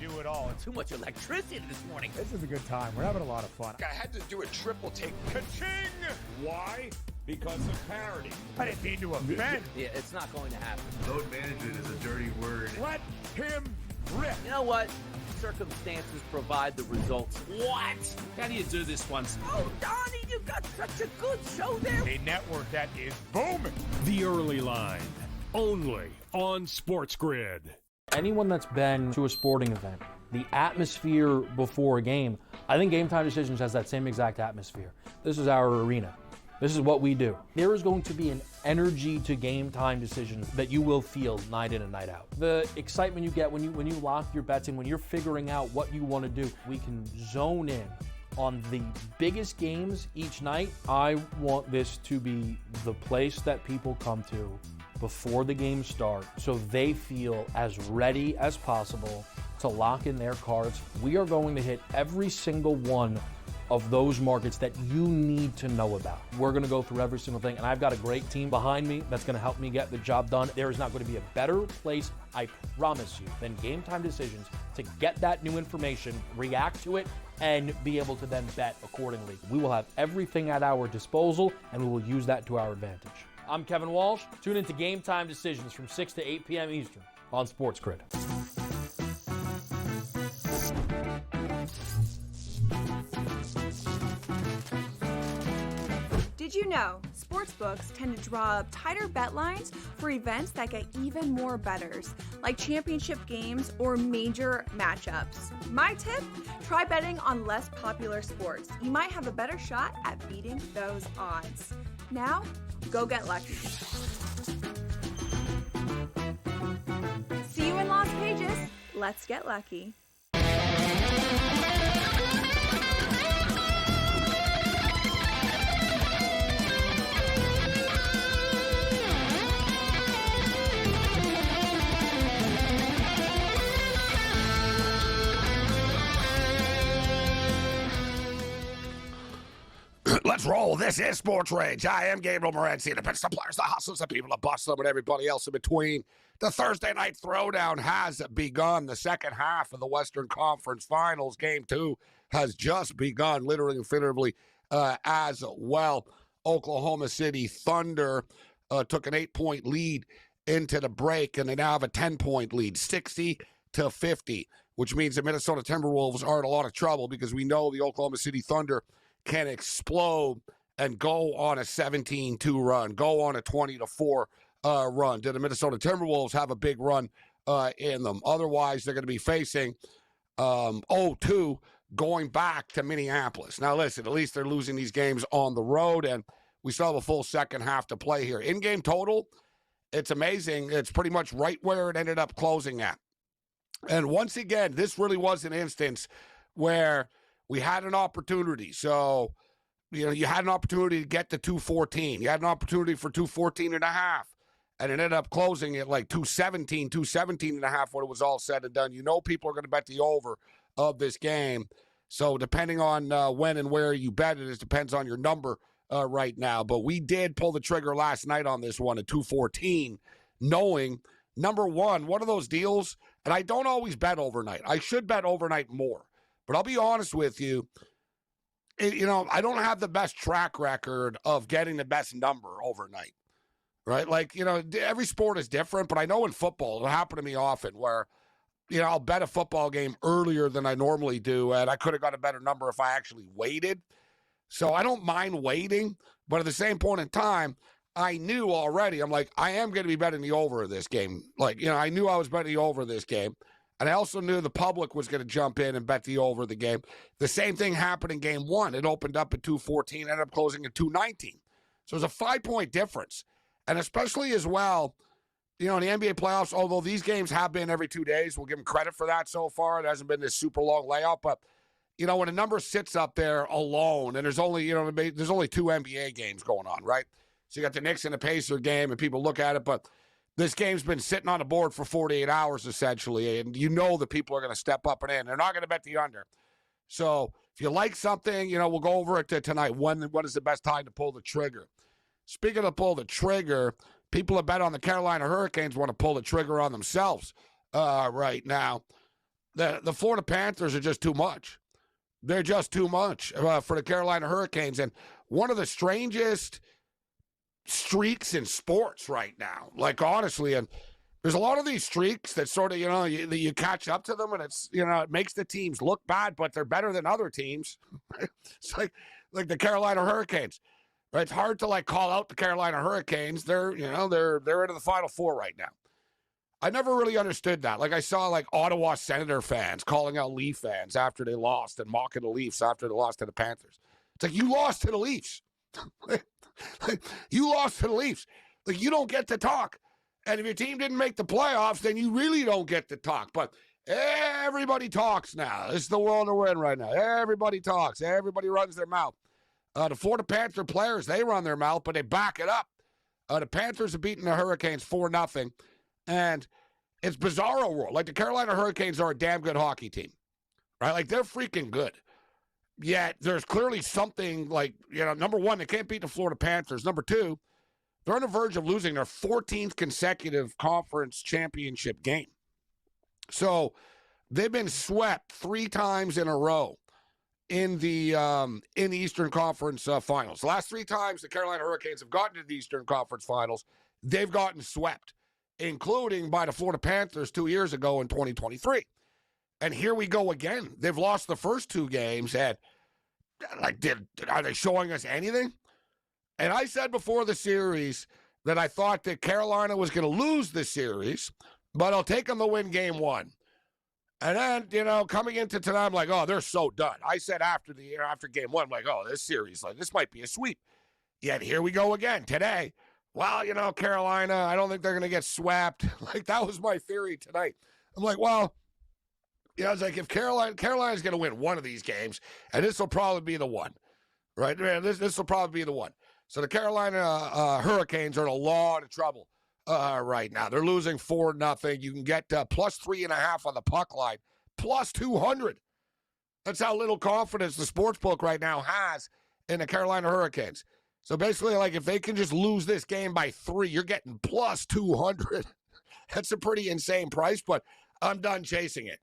do it all. Too much electricity this morning. This is a good time. We're having a lot of fun. I had to do a triple take. Ka-ching! Why? Because of parity. I didn't mean to offend. Yeah, it's not going to happen. Load management is a dirty word. Let him rip. You know what? Circumstances provide the results. What? How do you do this once? Oh, Donnie, you got such a good show there. A network that is booming. The Early Line. Only on SportsGrid. Anyone that's been to a sporting event, the atmosphere before a game, I think Game Time Decisions has that same exact atmosphere. This is our arena. This is what we do. There is going to be an energy to Game Time Decisions that you will feel night in and night out. The excitement you get when you lock your bets in, when you're figuring out what you want to do, we can zone in on the biggest games each night. I want this to be the place that people come to before the games start so they feel as ready as possible to lock in their cards. We are going to hit every single one of those markets that you need to know about. We're going to go through every single thing, and I've got a great team behind me that's going to help me get the job done. There is not going to be a better place, I promise you, than Game Time Decisions to get that new information, react to it, and be able to then bet accordingly. We will have everything at our disposal, and we will use that to our advantage. I'm Kevin Walsh. Tune into Game Time Decisions from 6 to 8 p.m. Eastern on SportsGrid. Did you know sportsbooks tend to draw up tighter bet lines for events that get even more bettors, like championship games or major matchups? My tip? Try betting on less popular sports. You might have a better shot at beating those odds. Now, go get lucky. See you in Las Vegas. Let's get lucky. Let's roll. This is SportsRage. I am Gabriel Morency. The pitch, the players, the hustlers, the people, the bustles, and everybody else in between. The Thursday night throwdown has begun. The second half of the Western Conference Finals. Game 2 has just begun, literally and figuratively, as well. Oklahoma City Thunder took an 8-point lead into the break, and they now have a 10-point lead, 60-50, which means the Minnesota Timberwolves are in a lot of trouble because we know the Oklahoma City Thunder can explode and go on a 17-2 run, go on a 20-4 run. Did the Minnesota Timberwolves have a big run in them? Otherwise, they're going to be facing 0-2 going back to Minneapolis. Now, listen, at least they're losing these games on the road, and we still have a full second half to play here. In-game total, it's amazing. It's pretty much right where it ended up closing at. And once again, this really was an instance where we had an opportunity. So, you had an opportunity to get to 214. You had an opportunity for 214 and a half. And it ended up closing at like 217 and a half when it was all said and done. You know people are going to bet the over of this game. So depending on when and where you bet it depends on your number right now. But we did pull the trigger last night on this one at 214, knowing, number one of those deals, and I don't always bet overnight. I should bet overnight more. But I'll be honest with you, I don't have the best track record of getting the best number overnight, right? Like, every sport is different, but I know in football, it'll happen to me often where, I'll bet a football game earlier than I normally do, and I could have got a better number if I actually waited. So I don't mind waiting, but at the same point in time, I knew already, I'm like, I am going to be betting the over of this game. Like, I knew I was betting the over of this game. And I also knew the public was going to jump in and bet the over of the game. The same thing happened in game 1. It opened up at 214, ended up closing at 219. So it was a 5-point difference. And especially as well, in the NBA playoffs, although these games have been every 2 days, we'll give them credit for that so far. It hasn't been this super long layout. But, when a number sits up there alone, and there's only 2 NBA games going on, right? So you got the Knicks and the Pacers game, and people look at it, but this game's been sitting on the board for 48 hours, essentially, and the people are going to step up and in. They're not going to bet the under. So if you like something, we'll go over it tonight. When is the best time to pull the trigger? Speaking of pull the trigger, people that bet on the Carolina Hurricanes want to pull the trigger on themselves right now. The Florida Panthers are just too much. They're just too much for the Carolina Hurricanes. And one of the strangest streaks in sports right now, like honestly, and there's a lot of these streaks that sort of, you catch up to them and it's, it makes the teams look bad, but they're better than other teams. It's like the Carolina Hurricanes. Right? It's hard to call out the Carolina Hurricanes. They're into the Final Four right now. I never really understood that. I saw Ottawa Senator fans calling out Leaf fans after they lost and mocking the Leafs after they lost to the Panthers. It's like, you lost to the Leafs. You lost to the Leafs. You don't get to talk. And if your team didn't make the playoffs, then you really don't get to talk. But everybody talks now. This is the world we're in right now. Everybody talks. Everybody runs their mouth. The Florida Panther players, they run their mouth, but they back it up. The Panthers have beaten the Hurricanes 4-0. And it's bizarro world. The Carolina Hurricanes are a damn good hockey team. Right? They're freaking good. Yet there's clearly something number one, they can't beat the Florida Panthers. Number two, they're on the verge of losing their 14th consecutive conference championship game. So they've been swept 3 times in a row in the Eastern Conference Finals. The last 3 times the Carolina Hurricanes have gotten to the Eastern Conference Finals, they've gotten swept, including by the Florida Panthers 2 years ago in 2023. And here we go again. They've lost the first 2 games, and are they showing us anything? And I said before the series that I thought that Carolina was going to lose the series, but I'll take them to win game 1. And then, coming into tonight, I'm like, oh, they're so done. I said after game 1, I'm like, oh, this series, this might be a sweep. Yet here we go again today. Well, Carolina, I don't think they're going to get swept. That was my theory tonight. I'm like, well, it's if Carolina's going to win one of these games, and this will probably be the one, right? This will probably be the one. So the Carolina Hurricanes are in a lot of trouble right now. They're losing 4-0. You can get plus 3.5 on the puck line, plus 200. That's how little confidence the sportsbook right now has in the Carolina Hurricanes. So basically, if they can just lose this game by 3, you're getting plus 200. That's a pretty insane price, but I'm done chasing it.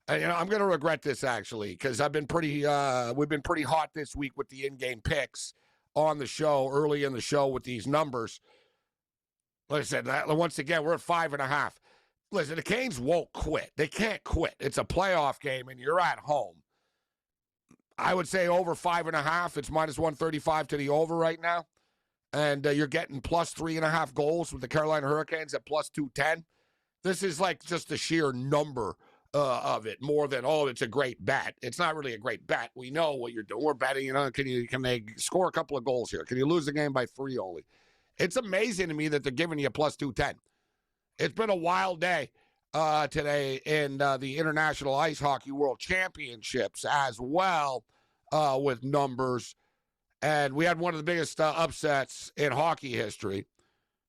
And, I'm going to regret this, actually, because we've been pretty hot this week with the in-game picks on the show, early in the show with these numbers. Like I said, once again, we're at 5.5. Listen, the Canes won't quit. They can't quit. It's a playoff game, and you're at home. I would say over 5.5. It's minus 135 to the over right now. And you're getting plus 3.5 goals with the Carolina Hurricanes at plus 210. This is just the sheer number of it, more than, it's a great bet. It's not really a great bet. We know what you're doing. We're betting, can they score a couple of goals here? Can you lose the game by 3 only? It's amazing to me that they're giving you plus 210. It's been a wild day today in the International Ice Hockey World Championships as well with numbers. And we had one of the biggest upsets in hockey history.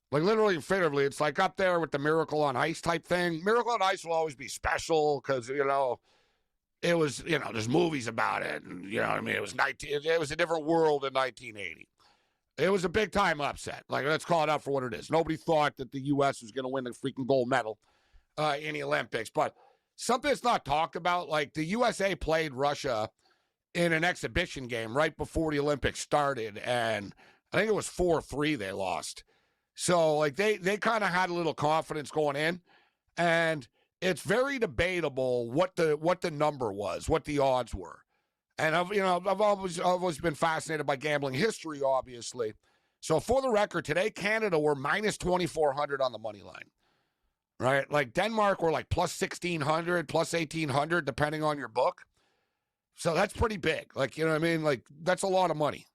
Literally and figuratively, it's up there with the Miracle on Ice type thing. Miracle on Ice will always be special because, it was, there's movies about it. And, it was a different world in 1980. It was a big-time upset. Let's call it out for what it is. Nobody thought that the U.S. was going to win the freaking gold medal in the Olympics. But something that's not talked about, the USA played Russia in an exhibition game right before the Olympics started, and I think it was 4-3 they lost. So, they kind of had a little confidence going in, and it's very debatable what the number was, what the odds were. And I've always been fascinated by gambling history, obviously. So for the record, today Canada were minus 2,400 on the money line, right? Denmark were plus 1,600, plus 1,800, depending on your book. So that's pretty big. That's a lot of money.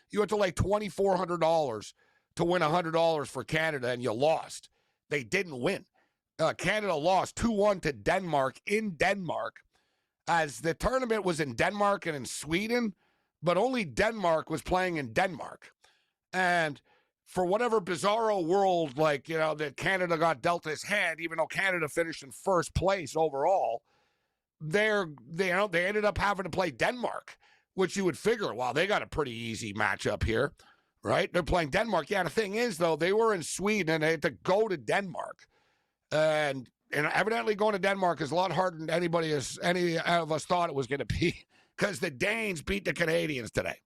You went to $2,400 to win $100 for Canada, and you lost. They didn't win. Canada lost 2-1 to Denmark in Denmark, as the tournament was in Denmark and in Sweden, but only Denmark was playing in Denmark. And for whatever bizarro world, that Canada got dealt his hand, even though Canada finished in first place overall, they ended up having to play Denmark, which you would figure, wow, they got a pretty easy matchup here, right? They're playing Denmark. Yeah, the thing is, though, they were in Sweden and they had to go to Denmark. And And evidently going to Denmark is a lot harder than any of us thought it was going to be because the Danes beat the Canadians today.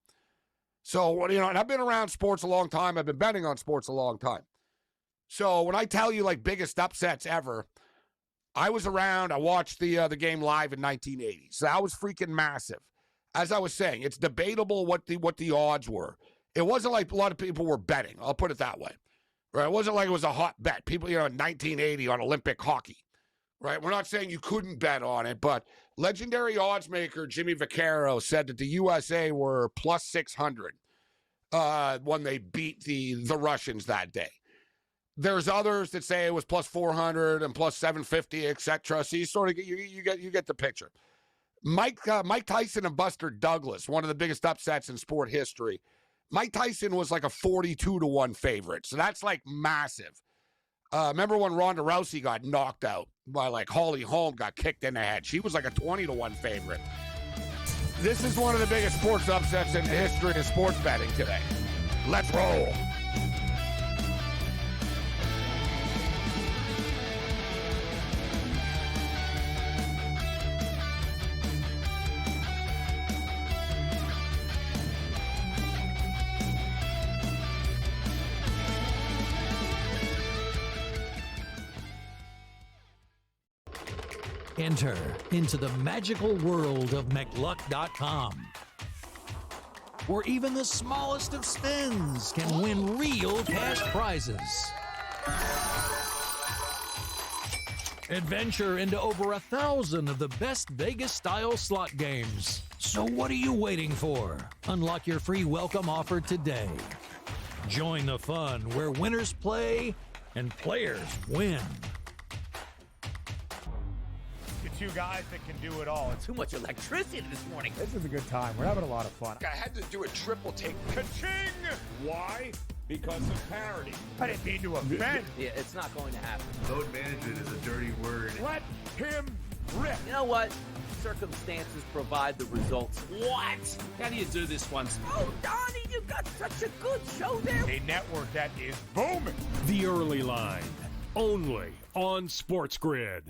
So, and I've been around sports a long time. I've been betting on sports a long time. So when I tell you like biggest upsets ever, I was around. I watched the game live in 1980. So that was freaking massive. As I was saying, it's debatable what the odds were. It wasn't like a lot of people were betting. I'll put it that way. Right? It wasn't like it was a hot bet. People, in 1980 on Olympic hockey. Right? We're not saying you couldn't bet on it, but legendary odds maker Jimmy Vaccaro said that the USA were plus 600 when they beat the Russians that day. There's others that say it was plus 400 and plus 750, etc. So you sort of get the picture. Mike Tyson and Buster Douglas, one of the biggest upsets in sport history. Mike Tyson was like a 42-1 favorite, so that's like massive. Remember when Ronda Rousey got knocked out by like Holly Holm, got kicked in the head? She was like a 20-1 favorite. This is one of the biggest sports upsets in the history of sports betting today. Let's roll. Enter into the magical world of McLuck.com, where even the smallest of spins can win real cash prizes. Adventure into over 1,000 of the best Vegas-style slot games. So what are you waiting for? Unlock your free welcome offer today. Join the fun where winners play and players win. Two guys that can do it all. Too much electricity this morning. This is a good time. We're having a lot of fun. I had to do a triple take. Ka-ching! Why? Because of parity. I didn't mean to offend. Yeah, it's not going to happen. Load management is a dirty word. Let him rip. You know what? Circumstances provide the results. What? How do you do this once? Oh, Donnie, you got such a good show there. A network that is booming. The Early Line, only on SportsGrid.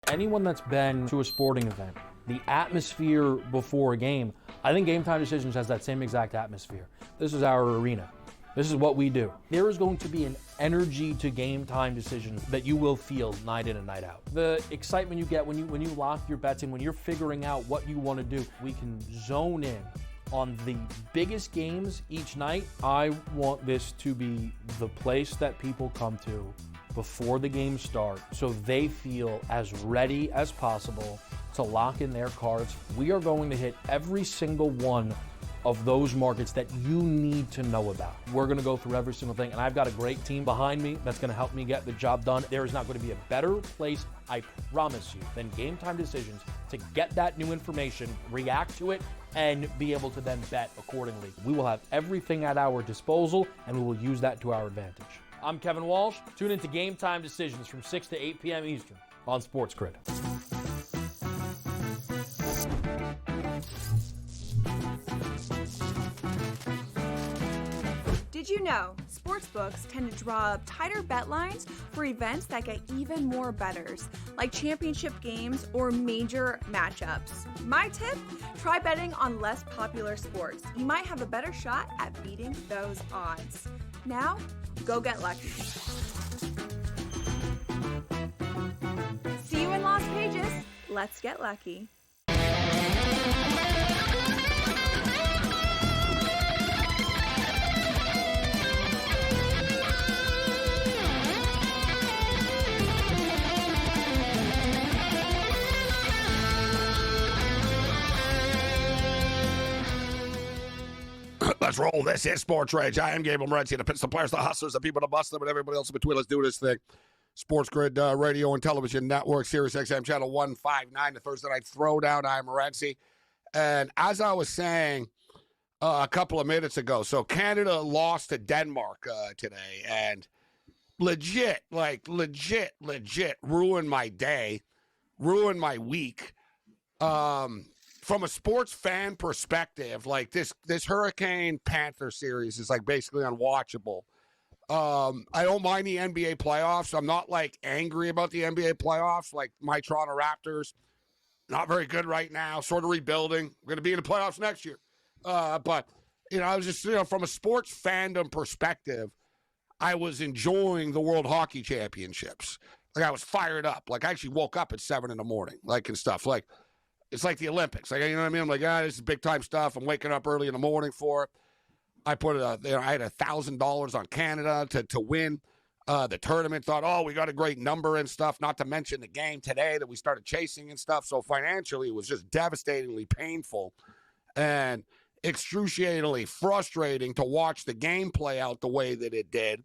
Anyone that's been to a sporting event, the atmosphere before a game, I think Game Time Decisions has that same exact atmosphere. This is our arena. This is what we do. There is going to be an energy to Game Time Decisions that you will feel night in and night out. The excitement you get when you lock your bets in, when you're figuring out what you want to do, we can zone in on the biggest games each night. I want this to be the place that people come to before the games start so they feel as ready as possible to lock in their cards. We are going to hit every single one of those markets that you need to know about. We're going to go through every single thing, and I've got a great team behind me that's going to help me get the job done. There is not going to be a better place, I promise you, than Game Time Decisions to get that new information, react to it, and be able to then bet accordingly. We will have everything at our disposal, and we will use that to our advantage. I'm Kevin Walsh. Tune into Game Time Decisions from 6 to 8 p.m. Eastern on SportsGrid. Did you know sportsbooks tend to draw up tighter bet lines for events that get even more bettors, like championship games or major matchups? My tip? Try betting on less popular sports. You might have a better shot at beating those odds. Now, go get lucky. See you in Las Vegas. Let's get lucky. Let's roll. This is SportsRage. I am Gabriel Morency. The pits, the players, the hustlers, the people, the bustler, and everybody else in between. Let's do this thing. SportsGrid radio and television network, Sirius XM channel 159, the Thursday night throwdown. I am Morency. And as I was saying a couple of minutes ago, so Canada lost to Denmark today, and legit ruined my day, ruined my week. From a sports fan perspective, like this Hurricane Panther series is like basically unwatchable. I don't mind the NBA playoffs. I'm not like angry about the NBA playoffs. Like my Toronto Raptors, not very good right now, sort of rebuilding. We're going to be in the playoffs next year. But, I was just, from a sports fandom perspective, I was enjoying the World Hockey Championships. Like I was fired up. Like I actually woke up at 7 a.m, like and stuff. Like it's like the Olympics. Like, you know what I mean? I'm like, this is big time stuff. I'm waking up early in the morning for it. I put I had $1,000 on Canada to win the tournament. Thought, we got a great number and stuff. Not to mention the game today that we started chasing and stuff. So financially, it was just devastatingly painful and excruciatingly frustrating to watch the game play out the way that it did.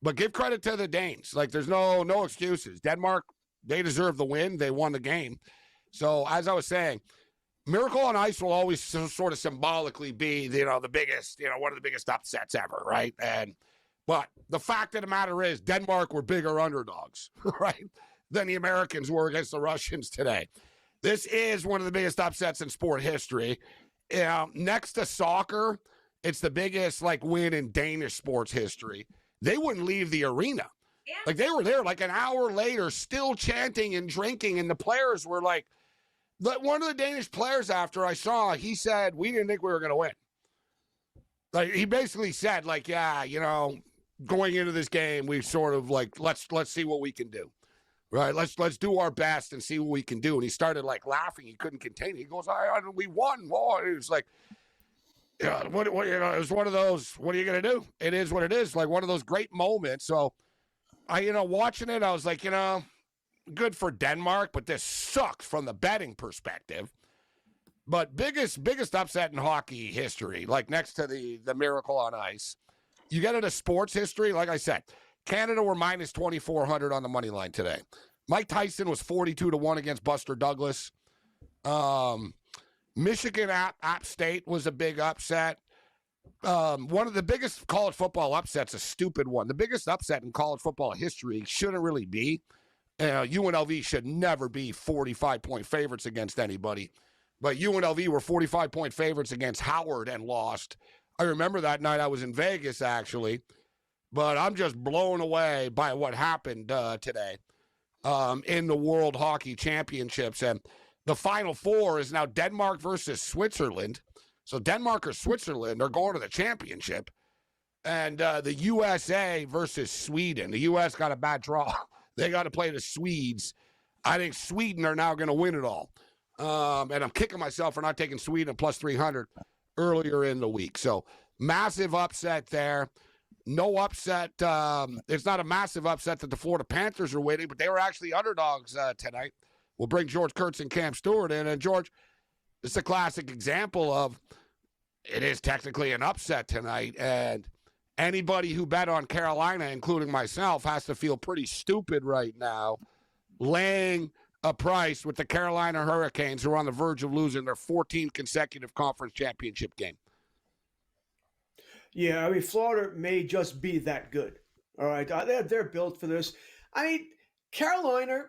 But give credit to the Danes. Like there's no excuses. Denmark, they deserve the win. They won the game. So as I was saying, Miracle on Ice will always sort of symbolically be, the biggest, one of the biggest upsets ever, right? But the fact of the matter is Denmark were bigger underdogs, right, than the Americans were against the Russians today. This is one of the biggest upsets in sport history. Next to soccer, it's the biggest, win in Danish sports history. They wouldn't leave the arena. Like, they were there, an hour later, still chanting and drinking, and the players were like, one of the Danish players after I saw, he said, we didn't think we were going to win. Like, he basically said, going into this game, we sort of let's see what we can do. Right? Let's do our best and see what we can do. And he started laughing. He couldn't contain it. He goes, we won. Oh, it was like, it was one of those, what are you going to do? It is what it is. Like one of those great moments. So watching it, I was like, good for Denmark, but this sucks from the betting perspective. But biggest upset in hockey history, next to the Miracle on Ice. You get into sports history, like I said, Canada were minus 2,400 on the money line today. Mike Tyson was 42-1 against Buster Douglas. Michigan App State was a big upset. One of the biggest college football upsets, a stupid one. The biggest upset in college football history shouldn't really be. UNLV should never be 45-point favorites against anybody. But UNLV were 45-point favorites against Howard and lost. I remember that night. I was in Vegas, actually. But I'm just blown away by what happened today in the World Hockey Championships. And the Final Four is now Denmark versus Switzerland. So Denmark or Switzerland are going to the championship. And the USA versus Sweden. The U.S. got a bad draw. They got to play the Swedes. I think Sweden are now going to win it all. And I'm kicking myself for not taking Sweden plus 300 earlier in the week. So massive upset there. No upset. It's not a massive upset that the Florida Panthers are winning, but they were actually underdogs tonight. We'll bring George Kurtz and Cam Stewart in. And George, it's a classic example of it is technically an upset tonight. And anybody who bet on Carolina, including myself, has to feel pretty stupid right now, laying a price with the Carolina Hurricanes, who are on the verge of losing their 14th consecutive conference championship game. Yeah, I mean, Florida may just be that good. All right, they're built for this. I mean, Carolina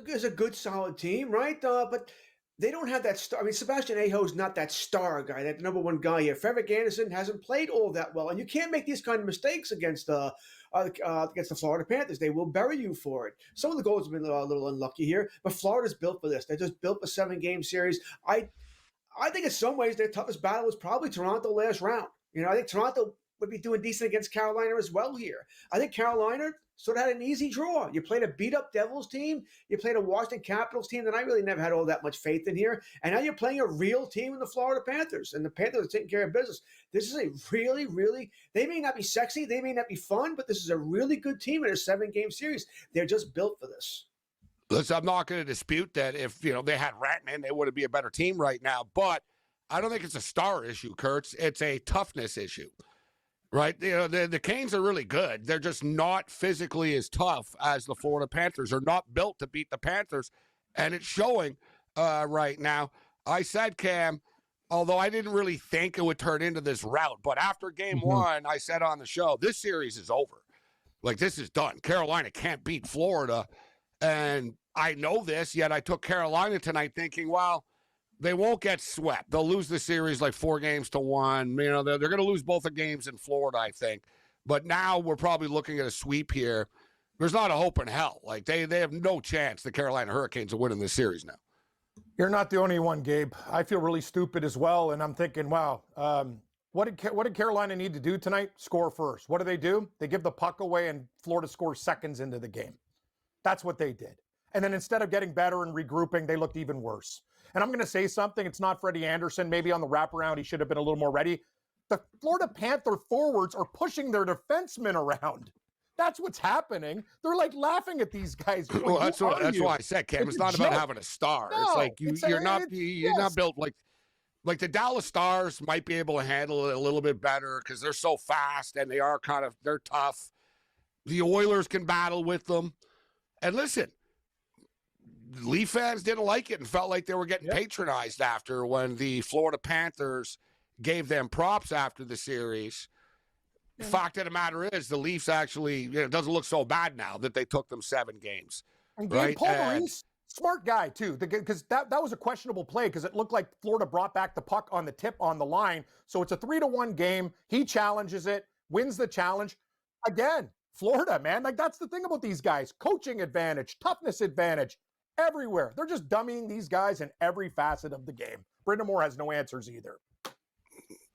is a good, solid team, right? But they don't have that star. I mean, Sebastian Aho's not that star guy, that number one guy here. Frederick Anderson hasn't played all that well, and you can't make these kind of mistakes against the Florida Panthers. They will bury you for it. Some of the goals have been a little unlucky here, but Florida's built for this. They're just built for 7-game series. I think in some ways their toughest battle was probably Toronto last round. I think Toronto would be doing decent against Carolina as well here. I think Carolina sort of had an easy draw. You played a beat-up Devils team. You played a Washington Capitals team that I really never had all that much faith in here. And now you're playing a real team in the Florida Panthers. And the Panthers are taking care of business. This is a really, really – they may not be sexy. They may not be fun. But this is a really good team in a 7-game series. They're just built for this. Listen, I'm not going to dispute that if, they had Rantanen, they would be a better team right now. But I don't think it's a star issue, Kurtz. It's a toughness issue. Right? The Canes are really good. They're just not physically as tough as the Florida Panthers. They're not built to beat the Panthers, and it's showing right now. I said, Cam, although I didn't really think it would turn into this rout, but after game one, I said on the show, this series is over. This is done. Carolina can't beat Florida, and I know this, yet I took Carolina tonight thinking, well, they won't get swept. They'll lose the series 4-1. They're going to lose both the games in Florida, I think. But now we're probably looking at a sweep here. There's not a hope in hell. Like, they have no chance the Carolina Hurricanes are winning this series now. You're not the only one, Gabe. I feel really stupid as well, and I'm thinking, wow, what did Carolina need to do tonight? Score first. What do? They give the puck away, and Florida scores seconds into the game. That's what they did. And then instead of getting better and regrouping, they looked even worse. And I'm going to say something. It's not Freddie Anderson. Maybe on the wraparound, he should have been a little more ready. The Florida Panther forwards are pushing their defensemen around. That's what's happening. They're like laughing at these guys. Well, that's why I said, Cam, it's not about having a star. No, it's like you're not built like the Dallas Stars might be able to handle it a little bit better because they're so fast and they're tough. The Oilers can battle with them. And listen, Leaf fans didn't like it and felt like they were getting patronized after when the Florida Panthers gave them props after the series. Fact of the matter is, the Leafs actually, it doesn't look so bad now that they took them 7 games. And right? Paul Maurice, smart guy too, because that was a questionable play because it looked like Florida brought back the puck on the tip on the line. So it's a 3-1 game. He challenges it, wins the challenge. Again, Florida, man, like that's the thing about these guys. Coaching advantage, toughness advantage, everywhere. They're just dummying these guys in every facet of the game. Brendan Moore has no answers either.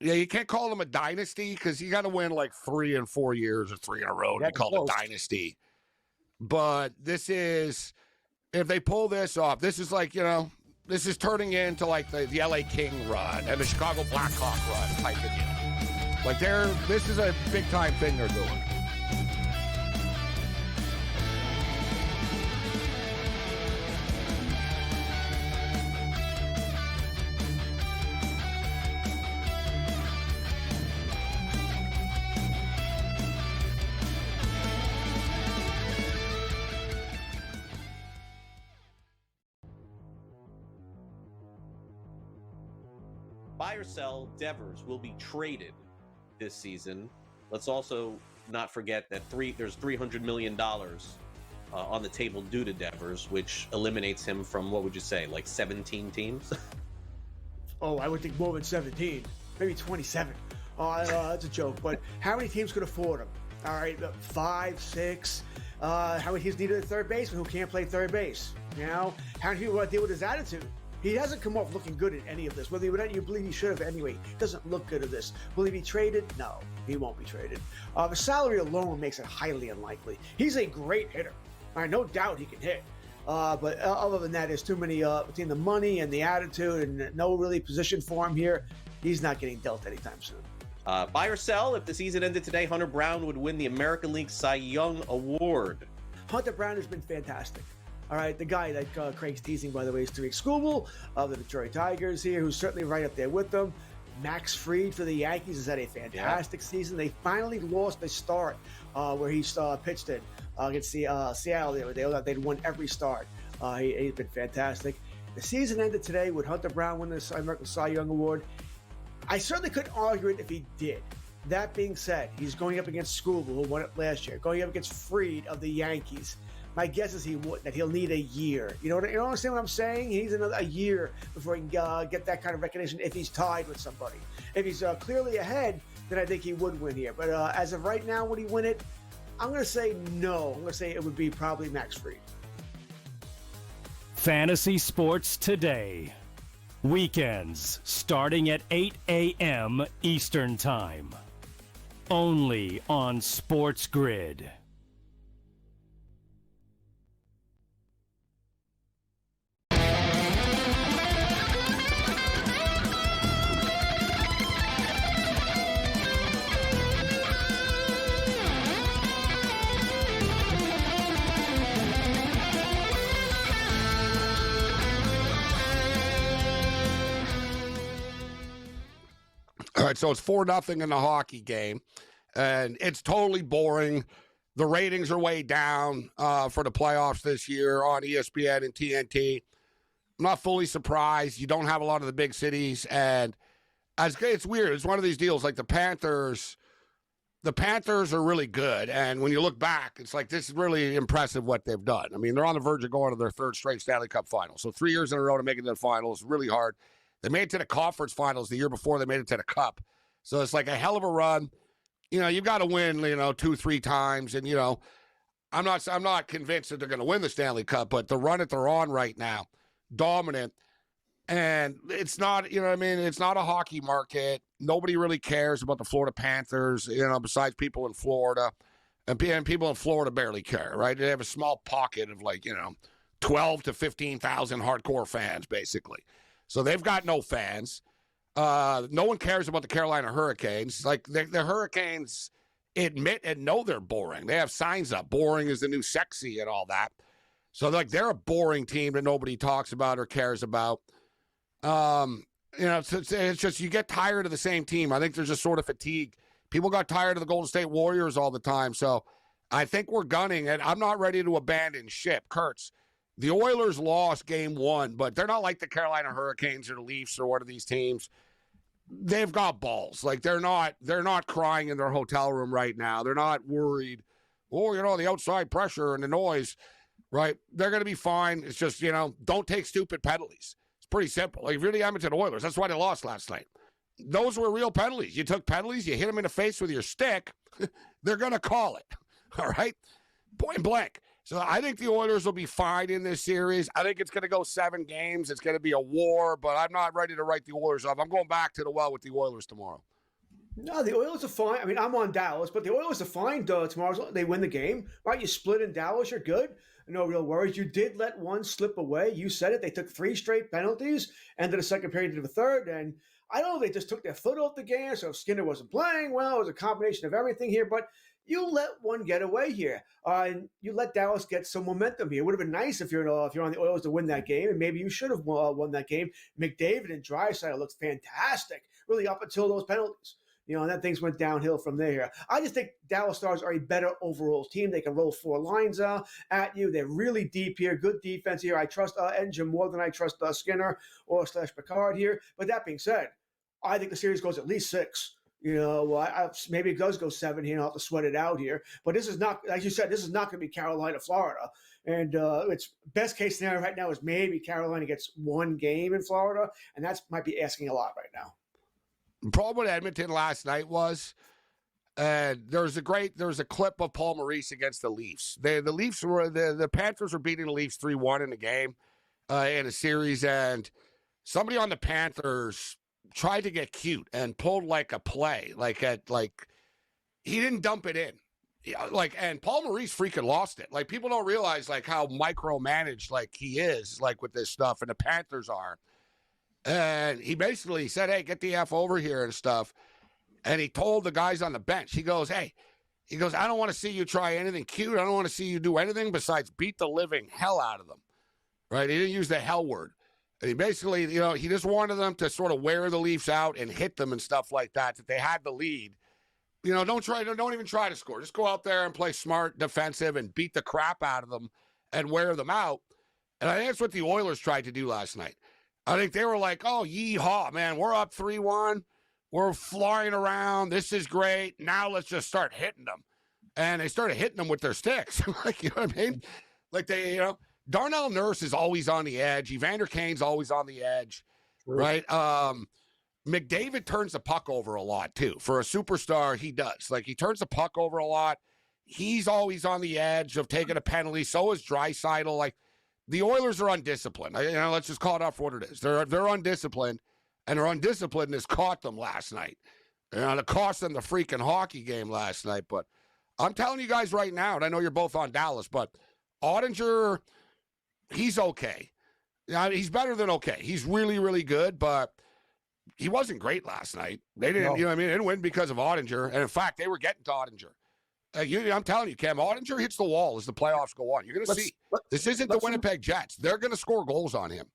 Yeah, you can't call them a dynasty because you got to win like 3 in 4 years or 3 in a row to call it a dynasty. But this is, if they pull this off, this is like, this is turning into like the LA King run and the Chicago Blackhawk run type of deal. Like this is a big time thing they're doing. Buy or sell, Devers will be traded this season. Let's also not forget that there's $300 million on the table due to Devers, which eliminates him from, what would you say, like 17 teams? Oh, I would think more than 17, maybe 27. Oh, that's a joke. But how many teams could afford him? All right, 5, 6. How many teams needed a third baseman who can't play third base? How many people want to deal with his attitude? He hasn't come off looking good in any of this. Whether you believe he should have anyway, he doesn't look good at this. Will he be traded? No, he won't be traded. The salary alone makes it highly unlikely. He's a great hitter. All right, no doubt he can hit. But other than that, there's too many between the money and the attitude and no really position for him here. He's not getting dealt anytime soon. Buy or sell, if the season ended today, Hunter Brown would win the American League Cy Young Award. Hunter Brown has been fantastic. All right, the guy that Craig's teasing, by the way, is Tariq Skubal of the Detroit Tigers here, who's certainly right up there with them. Max Fried for the Yankees has had a fantastic season. They finally lost a start where he pitched in against Seattle the other day. They'd won every start. He's been fantastic. The season ended today. Would Hunter Brown win the American Cy Young Award? I certainly couldn't argue it if he did. That being said, he's going up against Skubal, who won it last year, going up against Fried of the Yankees. My guess is that he'll need a year. You understand what I'm saying? He needs a year before he can get that kind of recognition if he's tied with somebody. If he's clearly ahead, then I think he would win here. But as of right now, would he win it? I'm going to say no. I'm going to say it would be probably Max Fried. Fantasy Sports Today. Weekends starting at 8 a.m. Eastern Time. Only on SportsGrid. All right, so it's 4-0 in the hockey game, and it's totally boring. The ratings are way down for the playoffs this year on ESPN and TNT. I'm not fully surprised. You don't have a lot of the big cities, and it's weird. It's one of these deals like the Panthers. The Panthers are really good, and when you look back, it's like this is really impressive what they've done. I mean, they're on the verge of going to their 3rd straight Stanley Cup final. So 3 years in a row to make it to the finals is really hard. They made it to the conference finals the year before they made it to the Cup. So it's like a hell of a run. you've got to win, 2-3 times. And, I'm not convinced that they're going to win the Stanley Cup, but the run that they're on right now, dominant. And it's not, it's not a hockey market. Nobody really cares about the Florida Panthers, besides people in Florida. And people in Florida barely care, right? They have a small pocket of 12 to 15,000 hardcore fans, basically. So they've got no fans. No one cares about the Carolina Hurricanes. The Hurricanes admit and know they're boring. They have signs up. Boring is the new sexy and all that. So they're a boring team that nobody talks about or cares about. It's just you get tired of the same team. I think there's just sort of fatigue. People got tired of the Golden State Warriors all the time. So I think we're gunning, and I'm not ready to abandon ship. Kurtz, the Oilers lost game 1, but they're not like the Carolina Hurricanes or the Leafs or one of these teams. They've got balls. They're not crying in their hotel room right now. They're not worried. The outside pressure and the noise, right? They're going to be fine. It's just, don't take stupid penalties. It's pretty simple. If you're the Edmonton Oilers, that's why they lost last night. Those were real penalties. You took penalties, you hit them in the face with your stick, they're going to call it. All right? Point blank. So I think the Oilers will be fine in this series. I think it's going to go 7 games. It's going to be a war, but I'm not ready to write the Oilers off. I'm going back to the well with the Oilers tomorrow. No, the Oilers are fine. I mean, I'm on Dallas, but the Oilers are fine tomorrow. They win the game, right? You split in Dallas, you're good. No real worries. You did let one slip away. You said it. They took 3 straight penalties, ended the second period into the third, and I don't know if they just took their foot off the gas or if Skinner wasn't playing well. It was a combination of everything here, but you let one get away here. And you let Dallas get some momentum here. It would have been nice if you're on the Oilers to win that game, and maybe you should have won that game. McDavid and Draisaitl looked fantastic, really up until those penalties. And then things went downhill from there. I just think Dallas Stars are a better overall team. They can roll 4 lines at you. They're really deep here. Good defense here. I trust Edger more than I trust Skinner or / Picard here. But that being said, I think the series goes at least 6. Maybe it does go 7 here. I'll have to sweat it out here. But this is not, as you said, this is not going to be Carolina, Florida. And it's best case scenario right now is maybe Carolina gets 1 game in Florida, and that might be asking a lot right now. The problem with Edmonton last night was there was a clip of Paul Maurice against the Leafs. The Leafs the Panthers were beating the Leafs 3-1 in the game in a series, and somebody on the Panthers tried to get cute and pulled a play, he didn't dump it in. And Paul Maurice freaking lost it. People don't realize how micromanaged he is with this stuff, and the Panthers are. And he basically said, hey, get the F over here and stuff. And he told the guys on the bench, he goes, I don't want to see you try anything cute. I don't want to see you do anything besides beat the living hell out of them. Right? He didn't use the hell word. And he basically, he just wanted them to sort of wear the Leafs out and hit them and stuff like that they had the lead. Don't even try to score. Just go out there and play smart, defensive, and beat the crap out of them and wear them out. And I think that's what the Oilers tried to do last night. I think they were like, oh, yee-haw, man, we're up 3-1. We're flying around. This is great. Now let's just start hitting them. And they started hitting them with their sticks. You know what I mean? Darnell Nurse is always on the edge. Evander Kane's always on the edge, right? McDavid turns the puck over a lot, too. For a superstar, he does. He turns the puck over a lot. He's always on the edge of taking a penalty. So is Draisaitl. The Oilers are undisciplined. Let's just call it out for what it is. They're undisciplined, and their undisciplinedness caught them last night. It cost them the freaking hockey game last night. But I'm telling you guys right now, and I know you're both on Dallas, but Ottinger, he's okay. He's better than okay. He's really, really good, but he wasn't great last night. They didn't, they didn't win because of Ottinger. And in fact, they were getting to Ottinger. I'm telling you, Cam, Ottinger hits the wall as the playoffs go on. You're going to see. This isn't the Winnipeg Jets. They're going to score goals on him.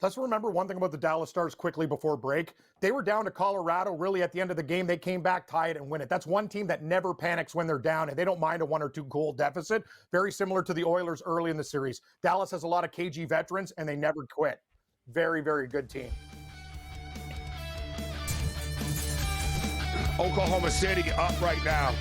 Let's remember one thing about the Dallas Stars quickly before break. They were down to Colorado. Really, at the end of the game, they came back, tie it, and win it. That's one team that never panics when they're down, and they don't mind a 1 or 2 goal deficit. Very similar to the Oilers early in the series. Dallas has a lot of KG veterans, and they never quit. Very, very good team. Oklahoma City up right now.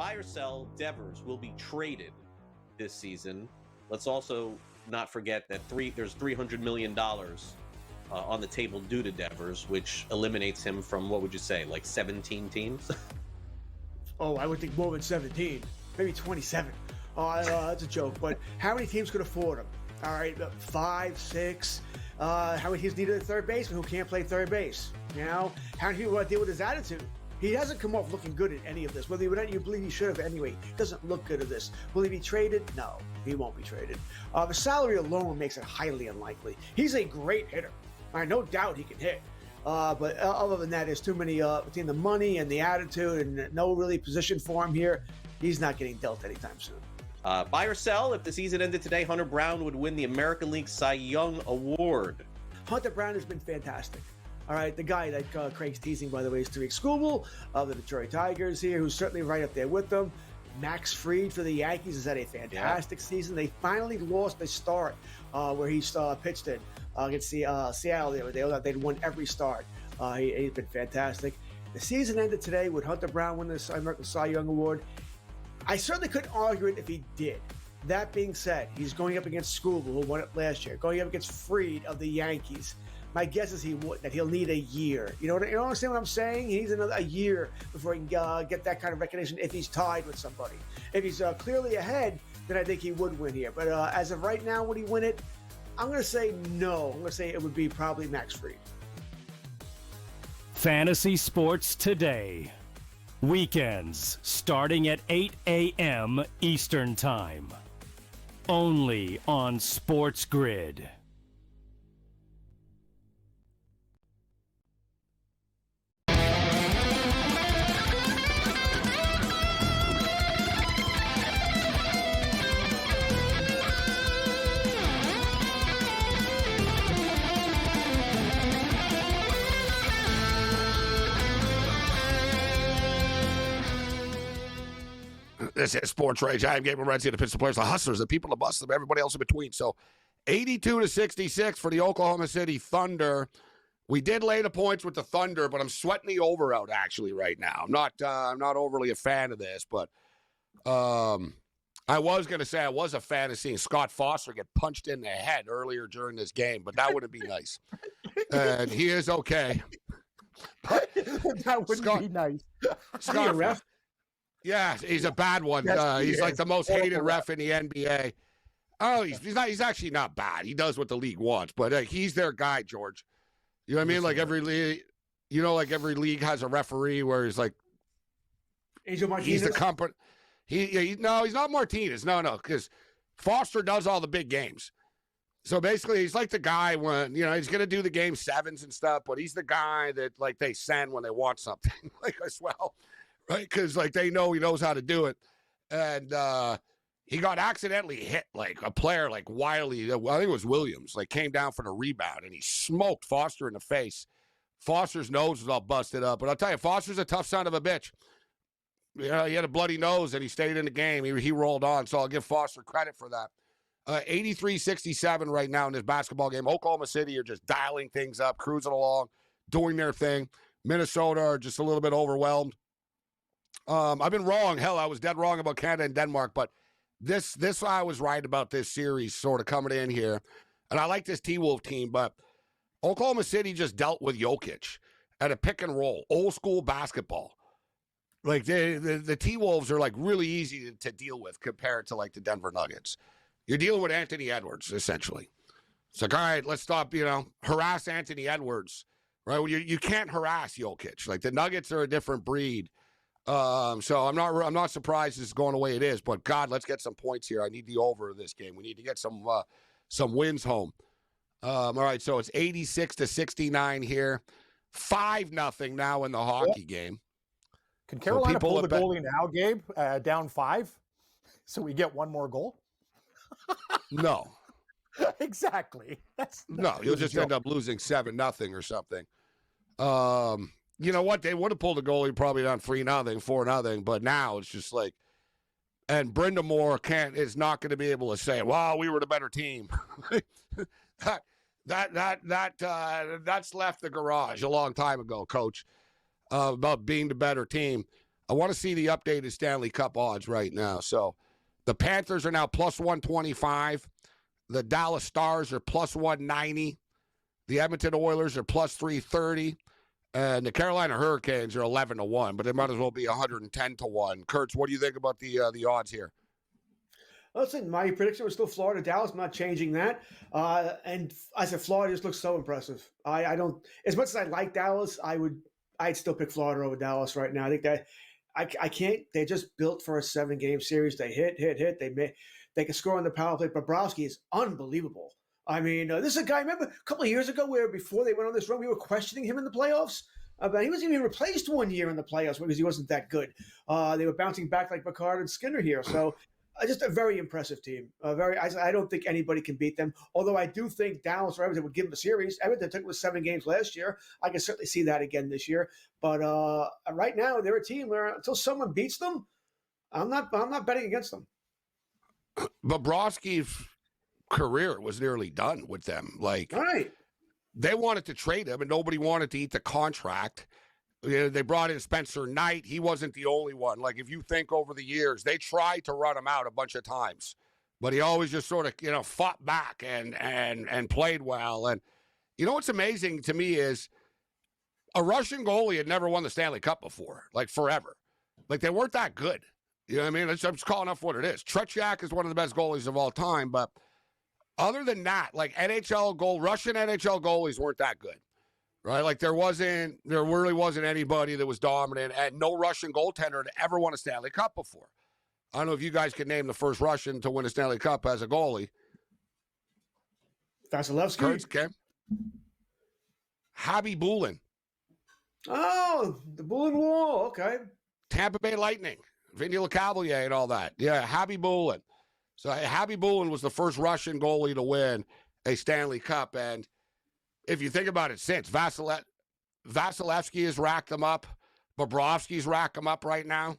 buy or sell Devers will be traded this season. Let's also not forget that there's $300 million on the table due to Devers, which eliminates him from, what would you say, like 17 teams? Oh, I would think more than 17, maybe 27. Oh, that's a joke. But how many teams could afford him? All right, 5, 6. How many teams needed a third baseman who can't play third base? You know, how many people want to deal with his attitude? He hasn't come off looking good at any of this. Whether you believe he should have anyway, he doesn't look good at this. Will he be traded? No, he won't be traded. The salary alone makes it highly unlikely. He's a great hitter. All right, no doubt he can hit. But other than that, there's too many between the money and the attitude and no really position for him here. He's not getting dealt anytime soon. Buy or sell, if the season ended today, Hunter Brown would win the American League Cy Young Award. Hunter Brown has been fantastic. All right, the guy that Craig's teasing, by the way, is Tariq Skubal of the Detroit Tigers here, who's certainly right up there with them. Max Fried for the Yankees has had a fantastic season. They finally lost the start where he pitched in against Seattle the other day. They'd won every start. He's been fantastic. The season ended today. Would Hunter Brown win the American Cy Young Award? I certainly couldn't argue it if he did. That being said, he's going up against Skubal, who won it last year, going up against Fried of the Yankees. My guess is that he'll need a year. You understand what I'm saying? He needs a year before he can get that kind of recognition if he's tied with somebody. If he's clearly ahead, then I think he would win here. But as of right now, would he win it? I'm going to say no. I'm going to say it would be probably Max Fried. Fantasy Sports Today. Weekends starting at 8 a.m. Eastern Time. Only on SportsGrid. This is Sports Rage. I am Gabriel Morency, the Pittsburgh Players, the Hustlers, the people, the bust, them, everybody else in between. So 82-66 for the Oklahoma City Thunder. We did lay the points with the Thunder, but I'm sweating the over out actually right now. I'm not overly a fan of this, but I was going to say I was a fan of seeing Scott Foster get punched in the head earlier during this game, but that wouldn't be nice. And he is okay. That wouldn't be nice. Scott, ref? Yeah, he's a bad one. Yes, he's like the most hated ref in the NBA. Oh, he's actually not bad. He does what the league wants, but he's their guy, George. You know what I mean? Like every league, every league has a referee where he's like, Angel Martinez. He's the company. He's not Martinez. No, because Foster does all the big games. So basically, he's like the guy when he's gonna do the game sevens and stuff, but he's the guy that like they send when they want something, like as well. Right, because like they know he knows how to do it, and he got accidentally hit like a player like Wiley. I think it was Williams. Like came down for the rebound and he smoked Foster in the face. Foster's nose was all busted up, but I'll tell you, Foster's a tough son of a bitch. He had a bloody nose and he stayed in the game. He rolled on, so I'll give Foster credit for that. 83-67 right now in this basketball game. Oklahoma City are just dialing things up, cruising along, doing their thing. Minnesota are just a little bit overwhelmed. I've been wrong. Hell, I was dead wrong about Canada and Denmark, but this I was right about this series sort of coming in here. And I like this T-Wolf team, but Oklahoma City just dealt with Jokic at a pick and roll, old school basketball. Like the T-Wolves are like really easy to deal with compared to like the Denver Nuggets. You're dealing with Anthony Edwards, essentially. It's like, all right, let's stop, harass Anthony Edwards, right? Well, you can't harass Jokic. Like the Nuggets are a different breed. So I'm not surprised this is going the way it is, but God, let's get some points here. I need the over of this game. We need to get some wins home. All right, so it's 86-69 here. 5-0 now in the hockey game. Can Carolina pull the goalie now, Gabe? Down 5, so we get one more goal? No. Exactly. You'll just end up losing 7-0 or something. You know what? They would have pulled the goalie probably down 3-0, 4-0, but now it's just like, and Brindamore is not going to be able to say, "Well, we were the better team." That's left the garage a long time ago, Coach. About being the better team. I want to see the updated Stanley Cup odds right now. So the Panthers are now plus 125. The Dallas Stars are plus 190. The Edmonton Oilers are plus 330. And the Carolina Hurricanes are 11-1, but they might as well be 110-1. Kurtz, what do you think about the odds here? Listen, my prediction was still Florida, Dallas. I'm not changing that. And I said Florida just looks so impressive. I don't, as much as I like Dallas, I'd still pick Florida over Dallas right now. I think that I can't. They're just built for a 7-game series. They hit. They can score on the power play. Bobrovsky is unbelievable. I mean, this is a guy. Remember a couple of years ago, where before they went on this run, we were questioning him in the playoffs. But he wasn't even replaced 1 year in the playoffs because he wasn't that good. They were bouncing back like Picard and Skinner here. So just a very impressive team. I don't think anybody can beat them. Although I do think Dallas or Everton would give them a series. Everton took it with 7 games last year. I can certainly see that again this year. But right now, they're a team where until someone beats them, I'm not betting against them. Bobrovsky's career was nearly done with them. Like, right. They wanted to trade him, and nobody wanted to eat the contract. They brought in Spencer Knight. He wasn't the only one. Like, if you think over the years, they tried to run him out a bunch of times, but he always just sort of, fought back and played well. And what's amazing to me is a Russian goalie had never won the Stanley Cup before, like forever. Like, they weren't that good. You know what I mean? I'm just calling up what it is. Tretiak is one of the best goalies of all time, but other than that, like Russian NHL goalies weren't that good, right? Like there really wasn't anybody that was dominant, and no Russian goaltender had ever won a Stanley Cup before. I don't know if you guys could name the first Russian to win a Stanley Cup as a goalie. Vasilevsky. Okay. Habby Bulin. Oh, the Bulin Wall. Okay. Tampa Bay Lightning. Vinny LeCavalier and all that. Yeah, Habby Bulin. So Habby Bulin was the first Russian goalie to win a Stanley Cup. And if you think about it since, Vasilevsky has racked them up. Bobrovsky's racked them up right now.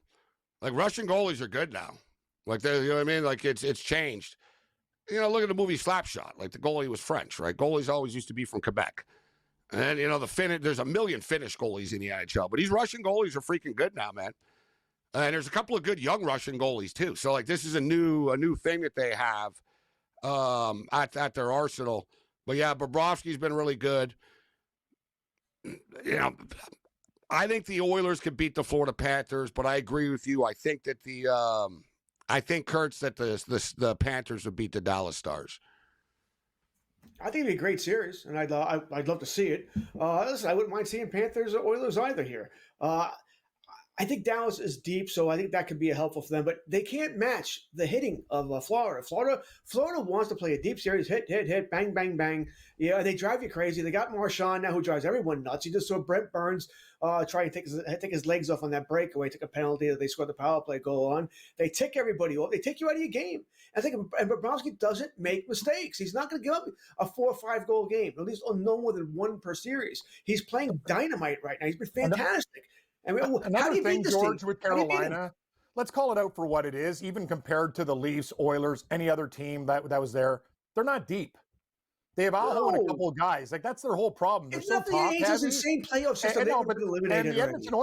Like, Russian goalies are good now. Like, you know what I mean? Like, it's changed. Look at the movie Slapshot. Like, the goalie was French, right? Goalies always used to be from Quebec. And, there's a million Finnish goalies in the NHL. But these Russian goalies are freaking good now, man. And there's a couple of good young Russian goalies, too. So, like, this is a new thing that they have at their arsenal. But, yeah, Bobrovsky's been really good. I think the Oilers could beat the Florida Panthers, but I agree with you. I think that Kurtz, that the Panthers would beat the Dallas Stars. I think it'd be a great series, and I'd love to see it. Listen, I wouldn't mind seeing Panthers or Oilers either here. I think Dallas is deep, so I think that could be helpful for them. But they can't match the hitting of Florida. Florida wants to play a deep series, hit, bang, bang, bang. Yeah, they drive you crazy. They got Marchand now, who drives everyone nuts. You just saw Brent Burns try and take his legs off on that breakaway, took a penalty that they scored the power play goal on. They tick everybody off. They take you out of your game. I think, and Bobrovsky doesn't make mistakes. He's not going to give up a 4 or 5 goal game, at least no more than 1 per series. He's playing dynamite right now. He's been fantastic. Another thing, George, with Carolina, let's call it out for what it is, even compared to the Leafs, Oilers, any other team that was there, they're not deep. They have Aho and a couple of guys. Like, that's their whole problem. They're so top heavy. Insane playoff system. And the Edmonton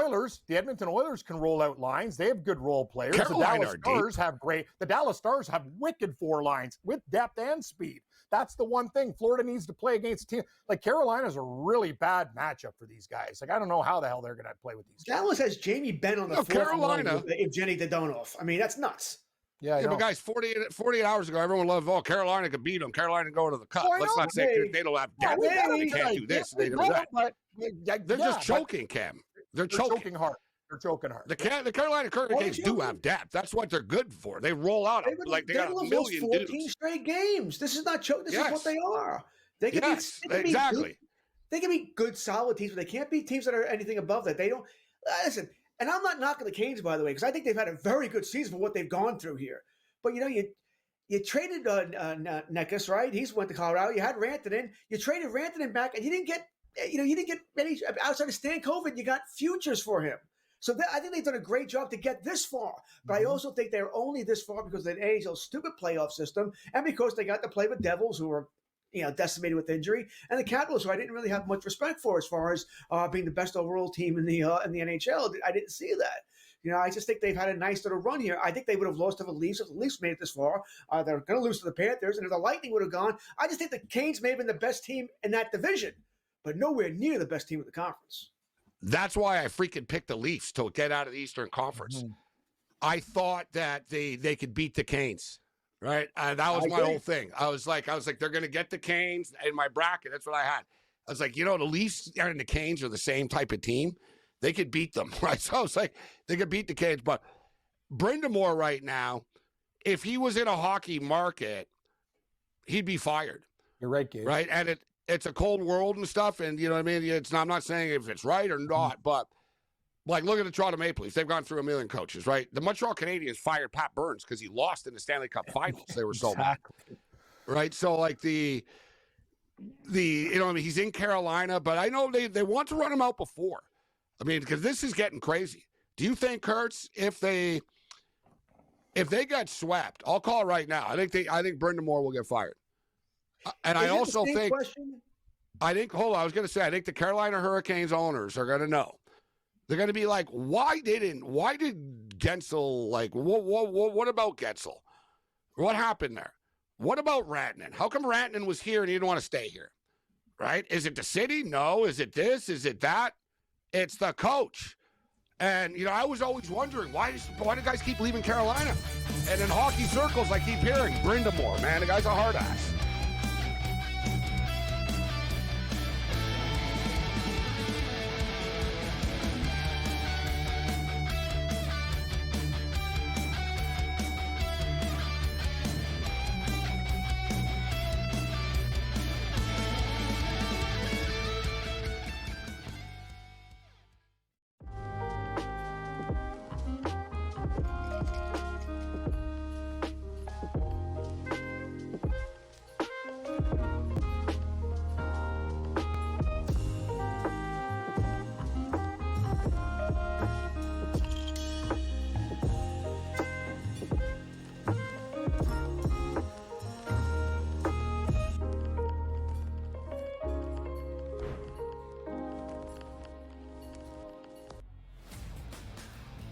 Oilers can roll out lines. They have good role players. The Dallas Stars have wicked 4 lines with depth and speed. That's the one thing. Florida needs to play against a team. Like, Carolina's a really bad matchup for these guys. Like, I don't know how the hell they're going to play with these guys. Dallas has Jamie Benn on the fourth line with Evgeny Dadonov. I mean, that's nuts. Yeah, but guys, 48 hours ago, everyone loved, Carolina could beat them. Carolina can go to the Cup. Let's not say they don't have depth. They can't do this. They do that. They're just choking, Cam. They're choking hard. They're choking hard. The Carolina Hurricanes do have depth. That's what they're good for. They roll out they got a million 14 dudes. Straight games. This is not choke. This is what they are. They can they can be good, solid teams, but they can't be teams that are anything above that. They don't listen. And I'm not knocking the Canes, by the way, because I think they've had a very good season for what they've gone through here. But you traded Necas, right? He's went to Colorado. You had Rantanen. You traded Rantanen back, and you didn't get any outside of Stan Covid. You got futures for him. So I think they've done a great job to get this far. But I also think they're only this far because of the AHL stupid playoff system, and because they got to play with Devils, who are decimated with injury, and the Capitals, who I didn't really have much respect for as far as being the best overall team in the NHL. I didn't see that. I just think they've had a nice little run here. I think they would have lost to the Leafs if the Leafs made it this far. They're going to lose to the Panthers, and if the Lightning would have gone, I just think the Canes may have been the best team in that division, but nowhere near the best team in the conference. That's why I freaking picked the Leafs to get out of the Eastern Conference. Mm-hmm. I thought that they could beat the Canes, right? That was my whole thing. I was like, they're going to get the Canes in my bracket. That's what I had. I was like, the Leafs and the Canes are the same type of team. They could beat them, right? So I was like, they could beat the Canes. But Brindamore right now, if he was in a hockey market, he'd be fired. You're right, Gabe. Right? And it's a cold world and stuff, and you know what I mean? I'm not saying if it's right or not, but like, look at the Toronto Maple Leafs. They've gone through a million coaches, right? The Montreal Canadiens fired Pat Burns because he lost in the Stanley Cup Finals. They were so mad, right? So like he's in Carolina, but I know they want to run him out before. I mean, because this is getting crazy. Do you think, Kurtz, if they got swept, I'll call it right now. I think Brindamore will get fired. And I also think, I think the Carolina Hurricanes owners are going to know. They're going to be like, why did Gensel, like, what about Gensel? What happened there? What about Rantanen? How come Rantanen was here and he didn't want to stay here? Right? Is it the city? No. Is it this? Is it that? It's the coach. And, I was always wondering, why do guys keep leaving Carolina? And in hockey circles, I keep hearing Brindamore, man, the guy's a hard ass.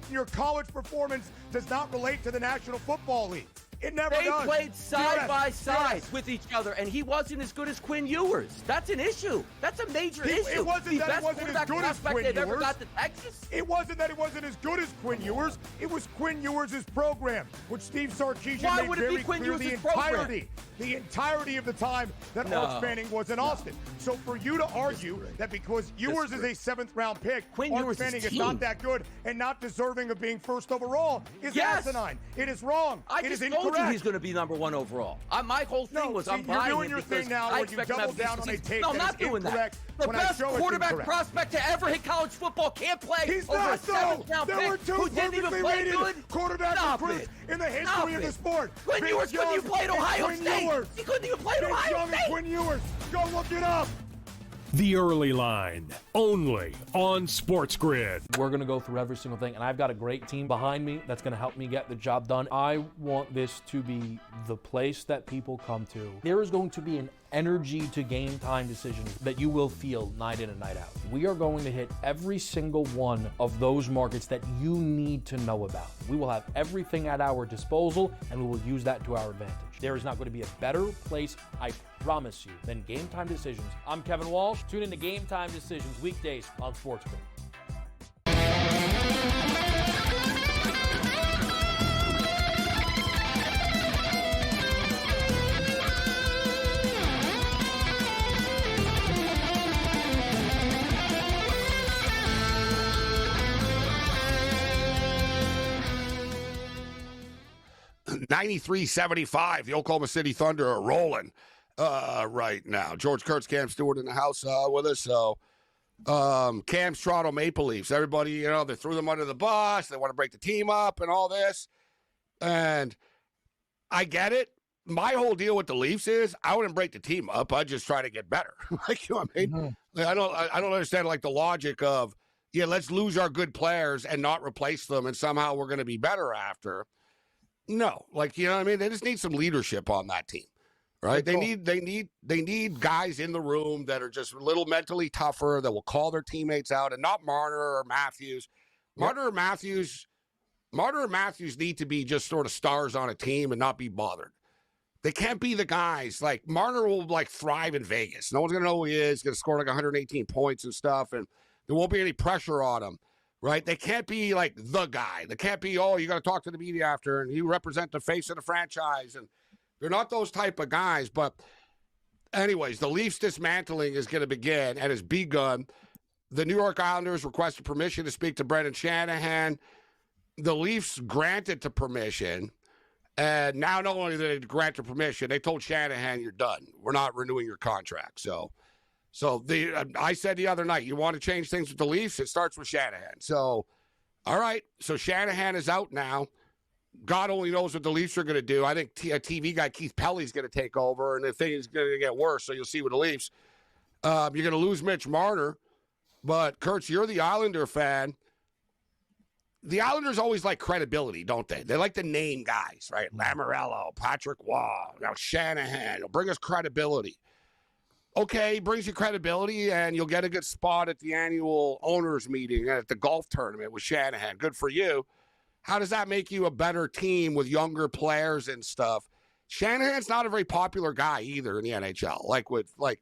Your college performance does not relate to the National Football League. It never does. They played side by side with each other, and he wasn't as good as Quinn Ewers. That's an issue. That's a major issue. It wasn't that it wasn't as good as Quinn Ewers. Ever got to Texas. It wasn't that it wasn't as good as Quinn Ewers. It was Quinn Ewers' program, which Steve Sarkisian made very clear the entirety of the time that Arch Manning was in Austin. So for you to argue that because Ewers is a 7th-round pick, Arch Manning is not that good and not deserving of being first overall is asinine. It is wrong. It is incorrect. I told you he's going to be number 1 overall. My whole thing was I'm buying you're doing your thing now where you double down on a take that is incorrect. The best quarterback prospect to ever hit college football can't play. He's over not, a 7th-round There were pick two who didn't even perfectly play rated good. quarterback recruits in the history of the sport. Quinn Ewers couldn't even play at Ohio State. He couldn't even play at Ohio State. Quinn Ewers. Go look it up. The Early Line, only on SportsGrid. We're going to go through every single thing, and I've got a great team behind me that's going to help me get the job done. I want this to be the place that people come to. There is going to be an energy to game time decisions that you will feel night in and night out. We are going to hit every single one of those markets that you need to know about. We will have everything at our disposal, and we will use that to our advantage. There is not going to be a better place, I promise you, than Game Time Decisions. I'm Kevin Walsh. Tune in to Game Time Decisions weekdays on SportsGrid. 93-75. The Oklahoma City Thunder are rolling right now. George Kurtz, Cam Stewart in the house with us. So, Cam's Toronto Maple Leafs. Everybody, they threw them under the bus. They want to break the team up and all this. And I get it. My whole deal with the Leafs is I wouldn't break the team up. I'd just try to get better. Like, you know what I mean? Mm-hmm. I don't understand like the logic of, let's lose our good players and not replace them, and somehow we're going to be better after. No, like, you know what I mean? They just need some leadership on that team, right? They need guys in the room that are just a little mentally tougher, that will call their teammates out, and not Marner or Matthews. Marner or Matthews Marner and Matthews need to be just sort of stars on a team and not be bothered. They can't be the guys. Like, Marner will, like, thrive in Vegas. No one's going to know who he is. He's going to score, like, 118 points and stuff, and there won't be any pressure on him, right? They can't be, like, the guy. They can't be, oh, you got to talk to the media after, and you represent the face of the franchise. And they're not those type of guys. But anyways, the Leafs dismantling is going to begin and has begun. The New York Islanders requested permission to speak to Brendan Shanahan. The Leafs granted the permission. And now not only did they grant the permission, they told Shanahan, you're done. We're not renewing your contract. So I said the other night, you want to change things with the Leafs? It starts with Shanahan. So, all right. So Shanahan is out now. God only knows what the Leafs are going to do. I think a TV guy, Keith Pelly's going to take over, and the thing is going to get worse. So you'll see with the Leafs. You're going to lose Mitch Marner. But, Kurtz, you're the Islander fan. The Islanders always like credibility, don't they? They like the name guys, right? Lamoriello, Patrick Waugh, now Shanahan. It'll bring us credibility. Okay, brings you credibility, and you'll get a good spot at the annual owners meeting and at the golf tournament with Shanahan. Good for you. How does that make you a better team with younger players and stuff? Shanahan's not a very popular guy either in the NHL.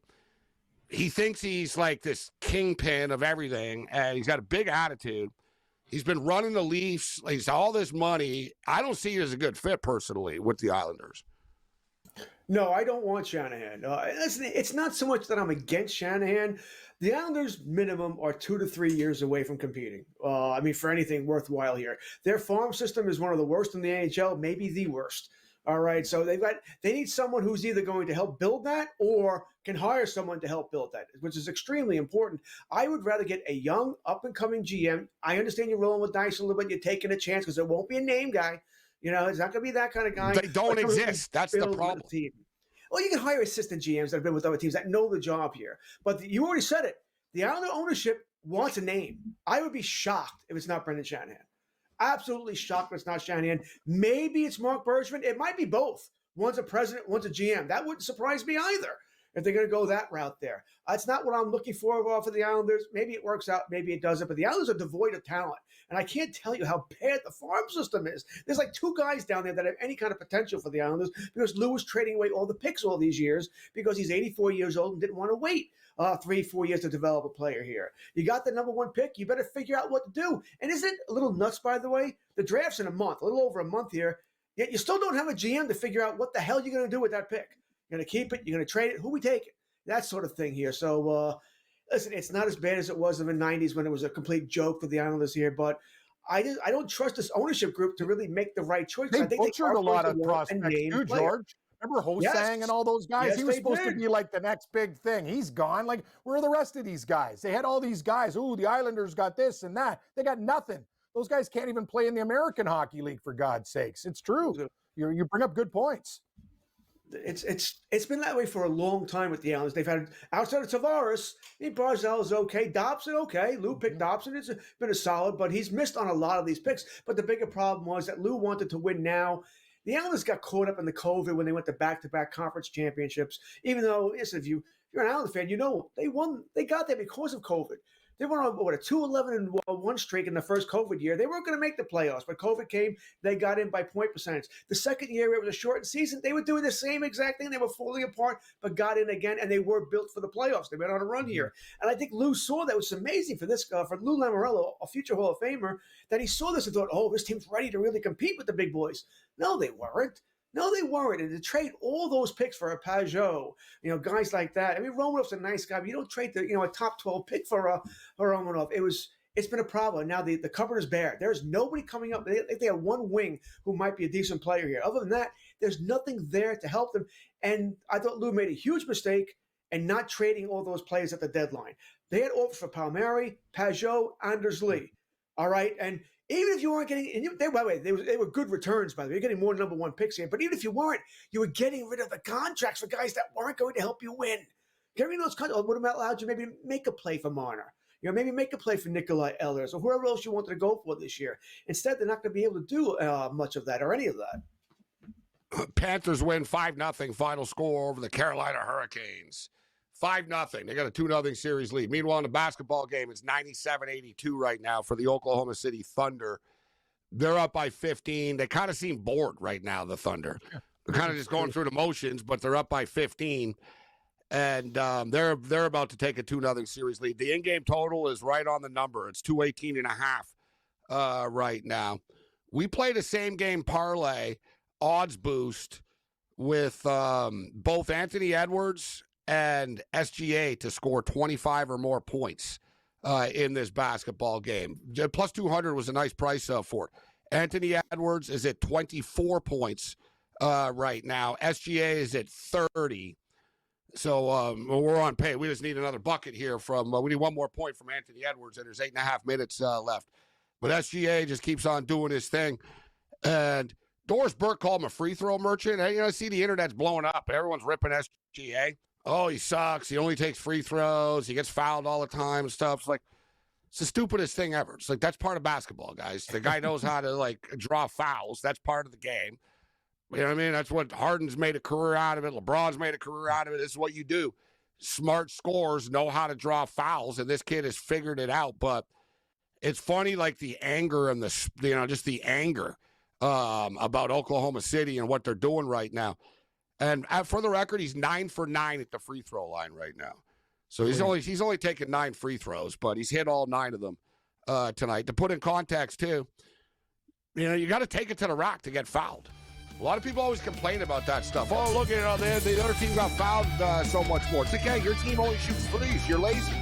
He thinks he's like this kingpin of everything, and he's got a big attitude. He's been running the Leafs. He's all this money. I don't see it as a good fit, personally, with the Islanders. No, I don't want Shanahan. Listen, it's not so much that I'm against Shanahan. The Islanders, minimum, are 2 to 3 years away from competing. For anything worthwhile here. Their farm system is one of the worst in the NHL, maybe the worst. All right, so they need someone who's either going to help build that or can hire someone to help build that, which is extremely important. I would rather get a young, up-and-coming GM. I understand you're rolling with dice a little bit. You're taking a chance because it won't be a name guy. It's not going to be that kind of guy. They don't exist. That's the problem. Well, you can hire assistant GMs that have been with other teams that know the job here. But you already said it. The Islander ownership wants a name. I would be shocked if it's not Brendan Shanahan. Absolutely shocked if it's not Shanahan. Maybe it's Mark Bergevin. It might be both. One's a president, one's a GM. That wouldn't surprise me either if they're going to go that route there. That's not what I'm looking for the Islanders. Maybe it works out, maybe it doesn't. But the Islanders are devoid of talent. And I can't tell you how bad the farm system is. There's like 2 guys down there that have any kind of potential for the Islanders because Lou was trading away all the picks all these years because he's 84 years old and didn't want to wait 3-4 years to develop a player here. You got the number 1 pick. You better figure out what to do. And isn't it a little nuts, by the way? The draft's in a month, a little over a month here. Yet you still don't have a GM to figure out what the hell you're going to do with that pick. You're going to keep it. You're going to trade it. Who we take it? That sort of thing here. So, listen, it's not as bad as it was in the 90s when it was a complete joke for the Islanders here. But I don't trust this ownership group to really make the right choice. They I think butchered a lot of prospects too, George. Remember Hosang and all those guys? Yes, he was supposed to be like the next big thing. He's gone. Like, where are the rest of these guys? They had all these guys. Ooh, the Islanders got this and that. They got nothing. Those guys can't even play in the American Hockey League, for God's sakes. It's true. You bring up good points. It's been that way for a long time with the Islanders. They've had, outside of Tavares, Barzal is okay. Dobson, okay. Lou picked Dobson. It's been a solid, but he's missed on a lot of these picks. But the bigger problem was that Lou wanted to win now. The Islanders got caught up in the COVID when they went to back-to-back conference championships. Even though, listen, if you're an Islander fan, you know they won. They got there because of COVID. They went on a 2-11-1 streak in the first COVID year. They weren't going to make the playoffs, but COVID came. They got in by point percentage. The second year, it was a shortened season. They were doing the same exact thing. They were falling apart, but got in again, and they were built for the playoffs. They went on a run here. And I think Lou saw that. It was amazing for this guy, for Lou Lamoriello, a future Hall of Famer, that he saw this and thought, oh, this team's ready to really compete with the big boys. No, they weren't. No, they weren't. And to trade all those picks for a Pajot, guys like that. I mean, Romanov's a nice guy, but you don't trade a top 12 pick for Romanov. It's been a problem. Now the cupboard is bare. There's nobody coming up. They have one wing who might be a decent player here. Other than that, there's nothing there to help them. And I thought Lou made a huge mistake in not trading all those players at the deadline. They had offers for Palmieri, Pajot, Anders Lee. All right, and even if you weren't getting, by the way, they were good returns, by the way. You're getting more number 1 picks here. But even if you weren't, you were getting rid of the contracts for guys that weren't going to help you win. Getting rid of those contracts would have allowed you maybe make a play for Marner. Maybe make a play for Nikolai Ehlers or whoever else you wanted to go for this year. Instead, they're not going to be able to do much of that or any of that. Panthers win 5-0 final score over the Carolina Hurricanes. 5-0. They got a 2-0 series lead. Meanwhile, in the basketball game, it's 97-82 right now for the Oklahoma City Thunder. They're up by 15. They kind of seem bored right now, the Thunder. They're kind of just going through the motions, but they're up by 15. And they're about to take a 2-0 series lead. The in-game total is right on the number. It's 218.5 right now. We played a same-game parlay odds boost with both Anthony Edwards and SGA to score 25 or more points in this basketball game. Plus 200 was a nice price for it. Anthony Edwards is at 24 points right now. SGA is at 30. So we're on pace. We just need another bucket here from we need one more point from Anthony Edwards, and there's 8.5 minutes left. But SGA just keeps on doing his thing. And Doris Burke called him a free throw merchant. And, I see the internet's blowing up. Everyone's ripping SGA. Oh, he sucks. He only takes free throws. He gets fouled all the time and stuff. It's like, it's the stupidest thing ever. It's like, that's part of basketball, guys. The guy knows how to, draw fouls. That's part of the game. You know what I mean? That's what Harden's made a career out of it. LeBron's made a career out of it. This is what you do. Smart scorers know how to draw fouls, and this kid has figured it out. But it's funny, the anger and just the anger about Oklahoma City and what they're doing right now. And for the record, he's 9 for 9 at the free throw line right now. So he's only taken 9 free throws, but he's hit all 9 of them tonight. To put in context, too, you got to take it to the rack to get fouled. A lot of people always complain about that stuff. Oh, look at the other team got fouled so much more. It's like, hey, your team only shoots threes. You're lazy.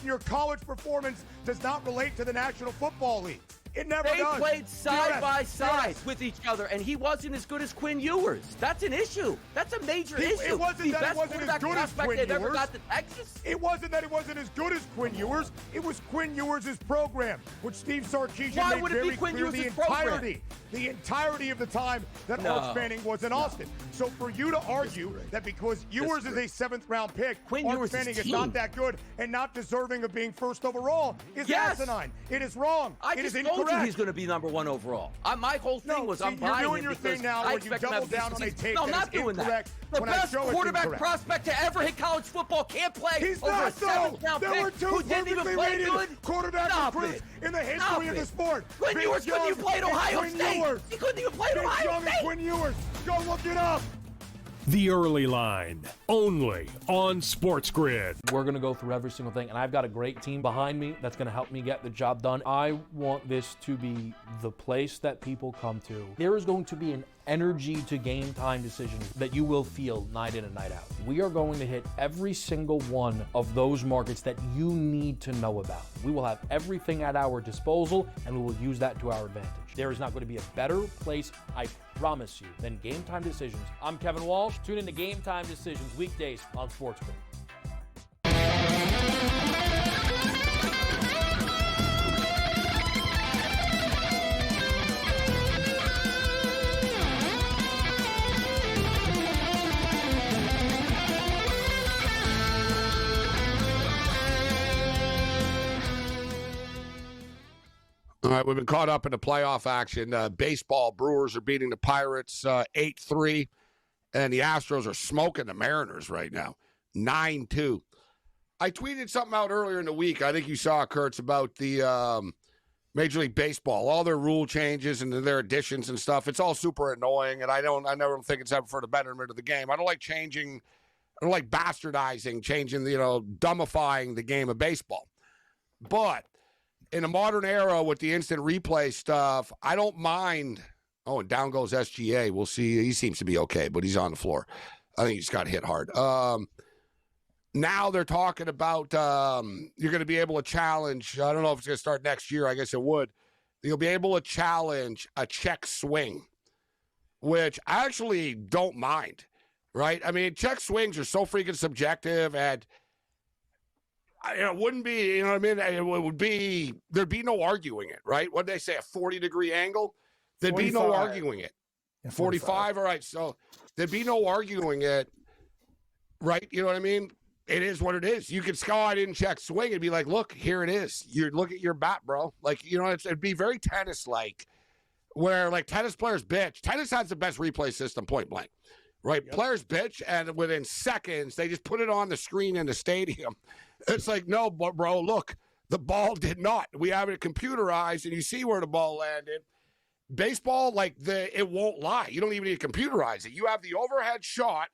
Your college performance does not relate to the National Football League. It never does. They played side by side with each other, and he wasn't as good as Quinn Ewers. That's an issue. That's a major issue. It wasn't that he wasn't as good as Quinn Ewers. Ever got to Texas. It wasn't that he wasn't as good as Quinn Ewers. It was Quinn Ewers' program, which Steve Sarkisian made very clear the entirety of the time that Arch Manning was in Austin. So for you to argue that because Ewers is a 7th-round pick, Arch Manning is not that good and not deserving of being first overall is asinine. It is wrong. It is incorrect. He's going to be number 1 overall. My whole thing was I'm buying you're doing your thing now where you double down on a tape no, I'm not doing that. The best quarterback prospect to ever hit college football can't play He's over not, a 7th-round pick There were 2 who didn't even play good. quarterback recruits in the history of the sport. Quinn Ewers couldn't even play at Ohio State. He couldn't even play at Ohio State. Quinn Ewers. Go look it up. The Early Line, only on SportsGrid. We're going to go through every single thing, and I've got a great team behind me that's going to help me get the job done. I want this to be the place that people come to. There is going to be an energy to game time decisions that you will feel night in and night out. We are going to hit every single one of those markets that you need to know about. We will have everything at our disposal, and we will use that to our advantage. There is not going to be a better place, I promise you, than Game Time Decisions. I'm Kevin Walsh. Tune in to Game Time Decisions weekdays on SportsGrid. All right, we've been caught up in the playoff action. Baseball, Brewers are beating the Pirates 8-3, and the Astros are smoking the Mariners right now, 9-2. I tweeted something out earlier in the week. I think you saw it, Kurtz, about the Major League Baseball, all their rule changes and their additions and stuff. It's all super annoying, and I never think it's ever for the betterment of the game. I don't like bastardizing, changing, dumbifying the game of baseball. But in a modern era with the instant replay stuff, I don't mind. Oh, and down goes SGA. We'll see. He seems to be okay, but he's on the floor. I think he's got hit hard. Now they're talking about you're going to be able to challenge. I don't know if it's going to start next year. I guess it would. You'll be able to challenge a check swing, which I actually don't mind, right? I mean, check swings are so freaking subjective, and it wouldn't be, you know what I mean? It would be, there'd be no arguing it, right? What did they say, a 40-degree angle? There'd 45. be no arguing it. Yeah, 45, all right. So there'd be no arguing it, right? You know what I mean? It is what it is. You could I didn't check swing and be like, look, here it is. You look at your bat, bro. Like, you know, it'd be very tennis-like, where like tennis players bitch. Tennis has the best replay system, point blank, right? Yep. Players bitch, and within seconds, they just put it on the screen in the stadium. It's like, no, bro, look, the ball did not. We have it computerized, and you see where the ball landed. Baseball, like, it won't lie. You don't even need to computerize it. You have the overhead shot.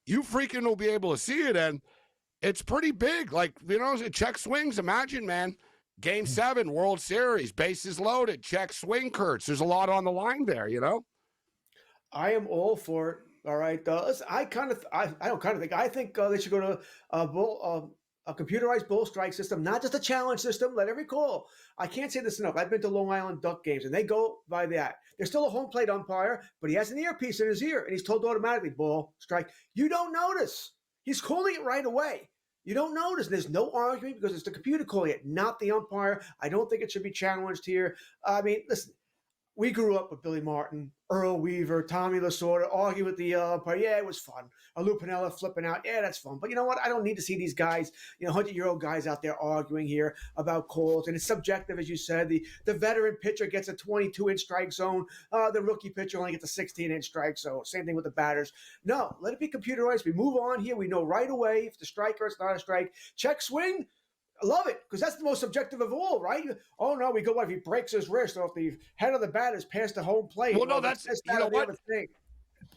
You freaking will be able to see it, and it's pretty big. Like, you know, check swings. Imagine, man, Game 7, World Series, bases loaded, check swing, Kurtz. There's a lot on the line there, you know? I am all for it. All right. I think they should go to a computerized bull strike system, not just a challenge system. Let every call. I can't say this enough. I've been to Long Island Duck games, and they go by that. There's still a home plate umpire, but he has an earpiece in his ear, and he's told automatically, ball, strike. You don't notice. He's calling it right away. You don't notice. There's no argument because it's the computer calling it, not the umpire. I don't think it should be challenged here. I mean, listen, we grew up with Billy Martin, Earl Weaver, Tommy Lasorda, arguing with the umpire. Yeah, it was fun. Lou Piniella flipping out. Yeah, that's fun. But you know what? I don't need to see these guys, 100-year-old guys out there arguing here about calls. And it's subjective, as you said. The veteran pitcher gets a 22-inch strike zone. The rookie pitcher only gets a 16-inch strike zone. Same thing with the batters. No, let it be computerized. We move on here. We know right away if the strike or it's not a strike. Check swing. I love it because that's the most subjective of all, right? Oh, no, we go, what if he breaks his wrist or if the head of the bat is past the home plate? Well, no, that's you know what?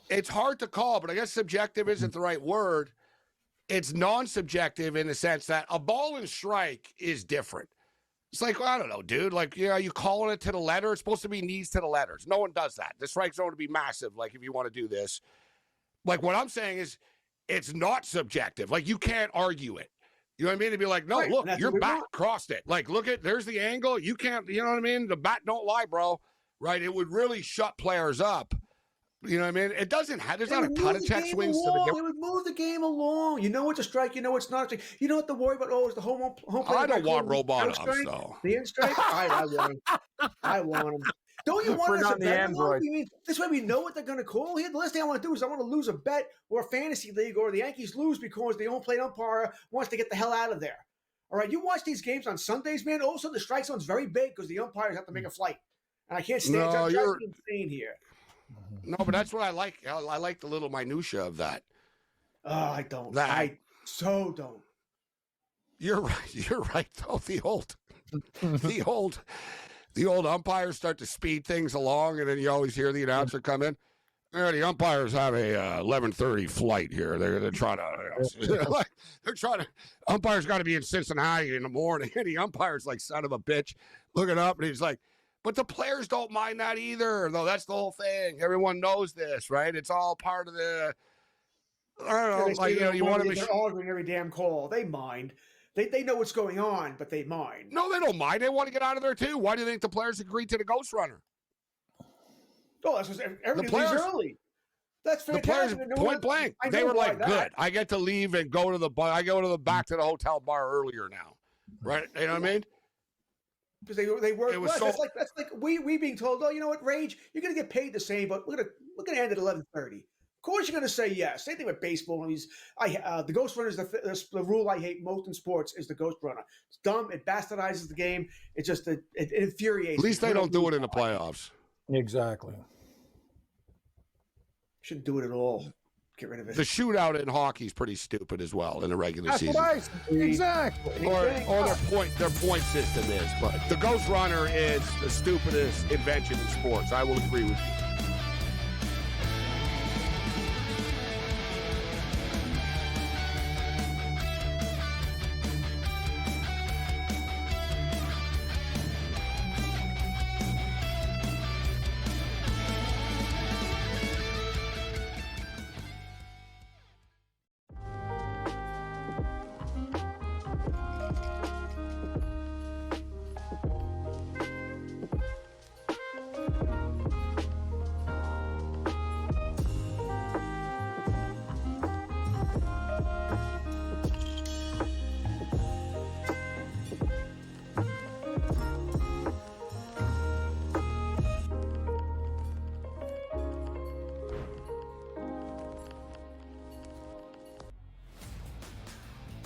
It's hard to call, but I guess subjective isn't the right word. It's non-subjective in the sense that a ball and strike is different. It's like, well, I don't know, dude. Like, you know, you calling it to the letter? It's supposed to be knees to the letters. No one does that. The strike zone would be massive, like, if you want to do this. Like, what I'm saying is it's not subjective. Like, you can't argue it. You know what I mean? To be like, no, right, look, your bat crossed it. Like, look at, there's the angle. You can't, you know what I mean? The bat don't lie, bro. Right? It would really shut players up. You know what I mean? It doesn't have, there's not a ton of check swings to the game. It would move the game along. You know it's a strike. You know it's not a strike. You don't have to worry about, is the home plate. I don't want robot ups, though. The in strike? I want him. I want him. Don't you want us to bet Android? I mean, this way we know what they're going to call here. The last thing I want to do is I want to lose a bet or a fantasy league or the Yankees lose because the home plate umpire wants to get the hell out of there. All right, you watch these games on Sundays, man. Also, the strike zone's very big because the umpires have to make a flight. And I can't stand it. You're insane here. No, but that's what I like. I like the little minutia of that. Oh, I don't. I so don't. You're right. You're right, though. The old umpires start to speed things along, and then you always hear the announcer come in. The umpires have a 11:30 flight here. They're trying to, they're trying to. Umpires got to be in Cincinnati in the morning, and the umpire's like son of a bitch, looking up, and he's like, but the players don't mind that either. Though that's the whole thing. Everyone knows this, right? It's all part of the. I don't know, you want to. They're arguing every damn call. They mind. They know what's going on, but they mind. No, they don't mind. They want to get out of there, too. Why do you think the players agreed to the Ghost Runner? Oh, that's because everybody leaves early. That's fantastic. The players, point blank, they were like, good. I get to leave and go to the bar. I go to the back to the hotel bar earlier now. Right? You know what I mean? Because they work less. So, that's like we being told, oh, you know what, Rage, you're going to get paid the same, but we're gonna end at 11:30. Of course, you're going to say yes. Same thing with baseball. The Ghost Runner is the rule I hate most in sports is the Ghost Runner. It's dumb. It bastardizes the game. It just it infuriates. At least they don't do it in the playoffs. Exactly. Shouldn't do it at all. Get rid of it. The shootout in hockey is pretty stupid as well in the regular season. Exactly. Or their point system is, but the Ghost Runner is the stupidest invention in sports. I will agree with you.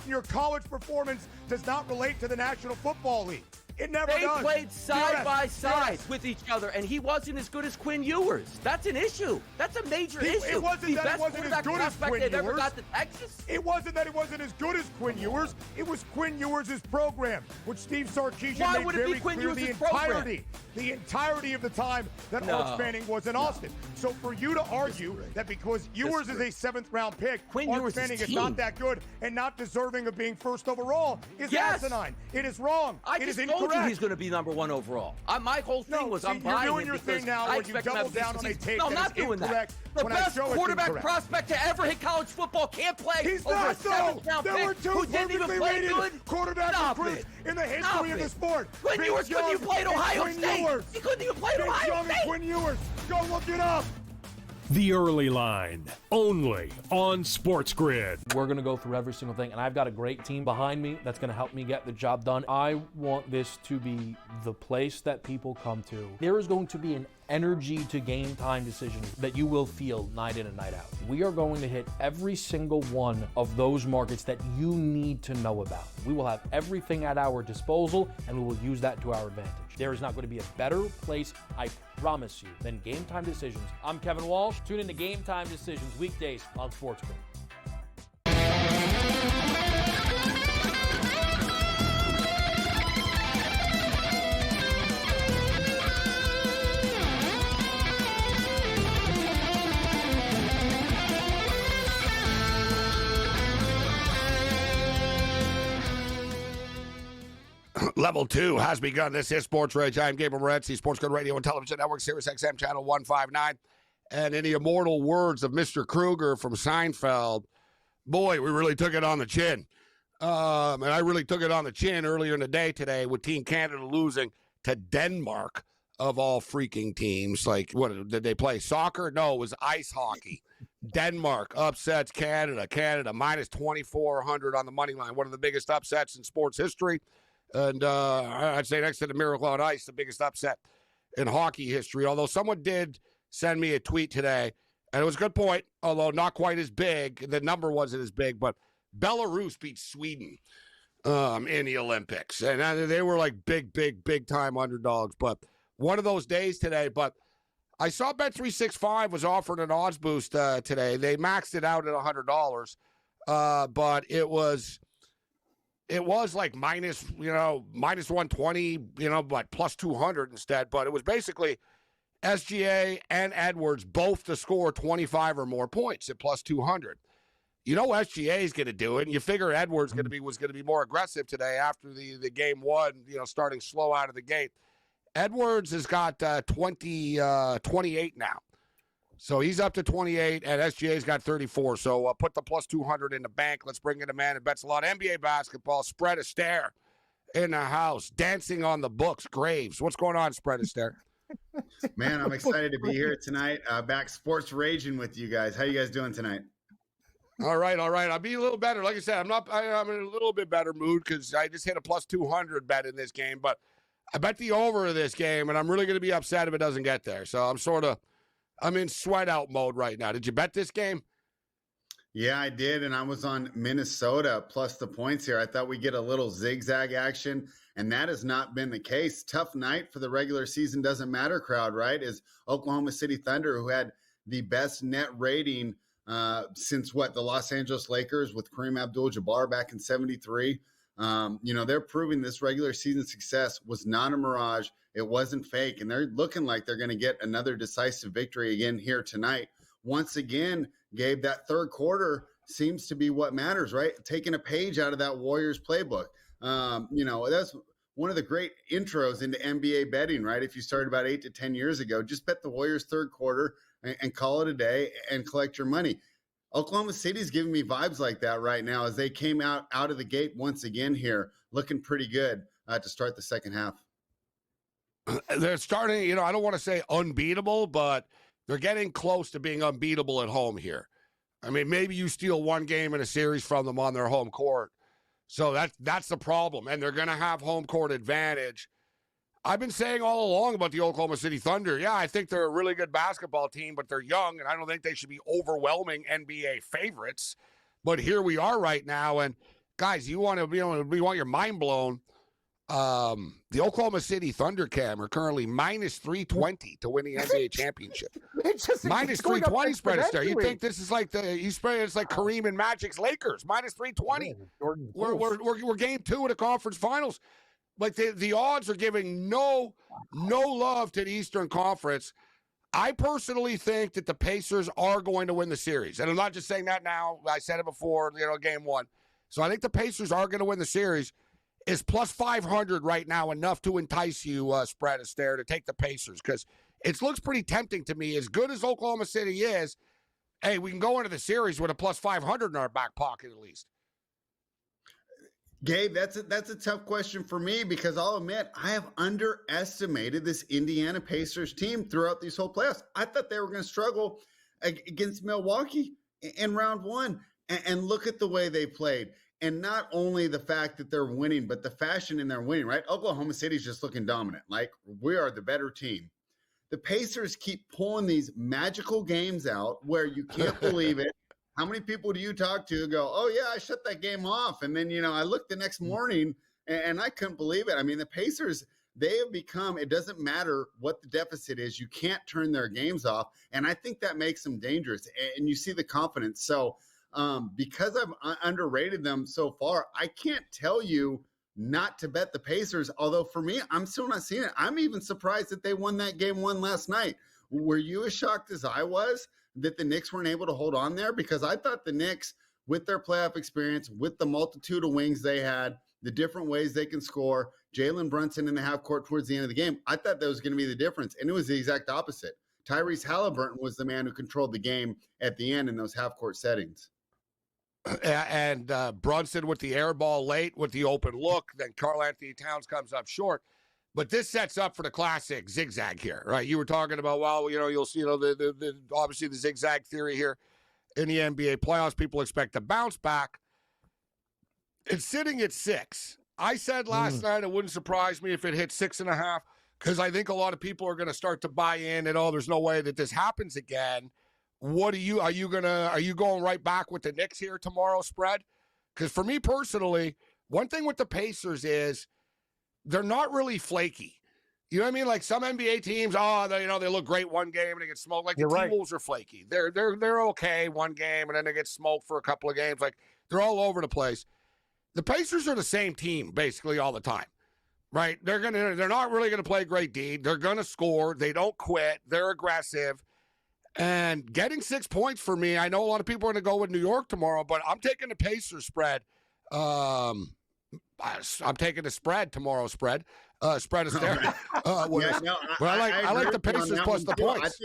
your college performance does not relate to the National Football League. It never they does. played side by side with each other, and he wasn't as good as Quinn Ewers. That's an issue. That's a major issue. It wasn't that it wasn't as good as Quinn Ewers. Ever got to Texas? It wasn't that it wasn't as good as Quinn Ewers. It was Quinn Ewers' program, which Steve Sarkisian made very clear the entirety of the time that Arch Manning was in Austin. So for you to argue that because Ewers is a 7th-round pick, Arch Manning is not that good and not deserving of being first overall is asinine. It is wrong. It is incorrect. He's going to be number 1 overall. My whole thing was I'm buying you're doing your thing now where you double down on a take no, I'm not that is doing incorrect. That. The best quarterback prospect to ever hit college football can't play He's over not, a 7th-round There were pick 2 who didn't even play rated good. quarterback recruits in the history of the sport. Quinn Ewers couldn't even play at Ohio State. He couldn't even play at Ohio State. Quinn Ewers. Go look it up. The Early Line, only on SportsGrid. We're going to go through every single thing, and I've got a great team behind me that's going to help me get the job done. I want this to be the place that people come to. There is going to be an energy to game time decisions that you will feel night in and night out. We are going to hit every single one of those markets that you need to know about. We will have everything at our disposal, and we will use that to our advantage. There is not going to be a better place, I promise you, than Game Time Decisions. I'm Kevin Walsh. Tune in to Game Time Decisions weekdays on SportsGrid. Level 2 has begun. This is SportsRage. I'm Gabriel Morency, SportsGrid Radio and Television Network, Sirius XM Channel 159. And in the immortal words of Mr. Kruger from Seinfeld, boy, we really took it on the chin. And I really took it on the chin earlier in the day today with Team Canada losing to Denmark, of all freaking teams. Like, what, did they play soccer? No, it was ice hockey. Denmark upsets Canada. Canada minus 2,400 on the money line. One of the biggest upsets in sports history. And I'd say next to the Miracle on Ice, the biggest upset in hockey history. Although someone did send me a tweet today, and it was a good point, although not quite as big. The number wasn't as big, but Belarus beat Sweden in the Olympics. And they were like big time underdogs. But one of those days today. But I saw Bet365 was offering an odds boost today. They maxed it out at $100. But it was like minus 120, but plus 200 instead. But it was basically SGA and Edwards both to score 25 or more points at plus 200. SGA is going to do it, and you figure Edwards was going to be more aggressive today after the game one, starting slow out of the gate. Edwards has got 28 now. So he's up to 28, and SGA's got 34. So put the plus 200 in the bank. Let's bring in a man that bets a lot. NBA basketball, Spread Astaire in the house, dancing on the books. Graves, what's going on, Spread Astaire? Man, I'm excited to be here tonight. Back sports raging with you guys. How you guys doing tonight? All right. I'll be a little better. Like I said, I'm in a little bit better mood because I just hit a plus 200 bet in this game. But I bet the over of this game, and I'm really going to be upset if it doesn't get there. So I'm in sweat out mode right now. Did you bet this game? Yeah, I did, and I was on Minnesota plus the points here. I thought we'd get a little zigzag action, and that has not been the case. Tough night for the regular season doesn't matter crowd, right? Is Oklahoma City Thunder, who had the best net rating since the Los Angeles Lakers with Kareem Abdul-Jabbar back in '73. They're proving this regular season success was not a mirage. It wasn't fake, and they're looking like they're going to get another decisive victory again here tonight. Once again, Gabe, that third quarter seems to be what matters, right? Taking a page out of that Warriors playbook. That's one of the great intros into NBA betting, right? If you started about 8 to 10 years ago, just bet the Warriors third quarter and call it a day and collect your money. Oklahoma City's giving me vibes like that right now as they came out of the gate once again here, looking pretty good to start the second half. They're starting, I don't want to say unbeatable, but they're getting close to being unbeatable at home here. I mean, maybe you steal one game in a series from them on their home court. So that's the problem, and they're going to have home court advantage. I've been saying all along about the Oklahoma City Thunder. Yeah, I think they're a really good basketball team, but they're young, and I don't think they should be overwhelming NBA favorites. But here we are right now, and guys, you want your mind blown. The Oklahoma City Thunder are currently minus 320 to win the NBA championship. Minus 320 spread is there. You think this is like it's like Kareem and Magic's Lakers, minus 320. We're game 2 of the conference finals. Like the odds are giving no love to the Eastern Conference. I personally think that the Pacers are going to win the series. And I'm not just saying that now. I said it before, game 1. So I think the Pacers are going to win the series. Is plus 500 right now enough to entice you, Spread Astaire, to take the Pacers? Because it looks pretty tempting to me. As good as Oklahoma City is, hey, we can go into the series with a plus 500 in our back pocket at least. Gabe, that's a tough question for me because I'll admit I have underestimated this Indiana Pacers team throughout these whole playoffs. I thought they were going to struggle against Milwaukee in round 1, and look at the way they played. And not only the fact that they're winning, but the fashion in their winning, right? Oklahoma City's just looking dominant. Like, we are the better team. The Pacers keep pulling these magical games out where you can't believe it. How many people do you talk to who go, oh, yeah, I shut that game off. And then, I looked the next morning and I couldn't believe it. I mean, the Pacers, they have become, it doesn't matter what the deficit is. You can't turn their games off. And I think that makes them dangerous. And you see the confidence. So, because I've underrated them so far, I can't tell you not to bet the Pacers. Although for me, I'm still not seeing it. I'm even surprised that they won that game 1 last night. Were you as shocked as I was that the Knicks weren't able to hold on there? Because I thought the Knicks, with their playoff experience, with the multitude of wings they had, the different ways they can score, Jalen Brunson in the half court towards the end of the game, I thought that was going to be the difference. And it was the exact opposite. Tyrese Halliburton was the man who controlled the game at the end in those half court settings. And Brunson with the air ball late with the open look. Then Karl Anthony Towns comes up short. But this sets up for the classic zigzag here, right? You were talking about, you'll see, obviously the zigzag theory here in the NBA playoffs. People expect to bounce back. It's sitting at 6. I said last night it wouldn't surprise me if it hit 6.5 because I think a lot of people are going to start to buy in and, there's no way that this happens again. Are you going right back with the Knicks here tomorrow, Spread? Because for me personally, one thing with the Pacers is they're not really flaky. You know what I mean? Like some NBA teams, they look great one game and they get smoked. Like the T-Wolves are flaky. They're okay one game and then they get smoked for a couple of games. Like they're all over the place. The Pacers are the same team basically all the time, right? They're not really gonna play great D. They're gonna score. They don't quit. They're aggressive. And getting 6 points for me, I know a lot of people are going to go with New York tomorrow, but I'm taking the Pacers spread. I'm taking the spread tomorrow. Spread is there. But I like the Pacers plus the points.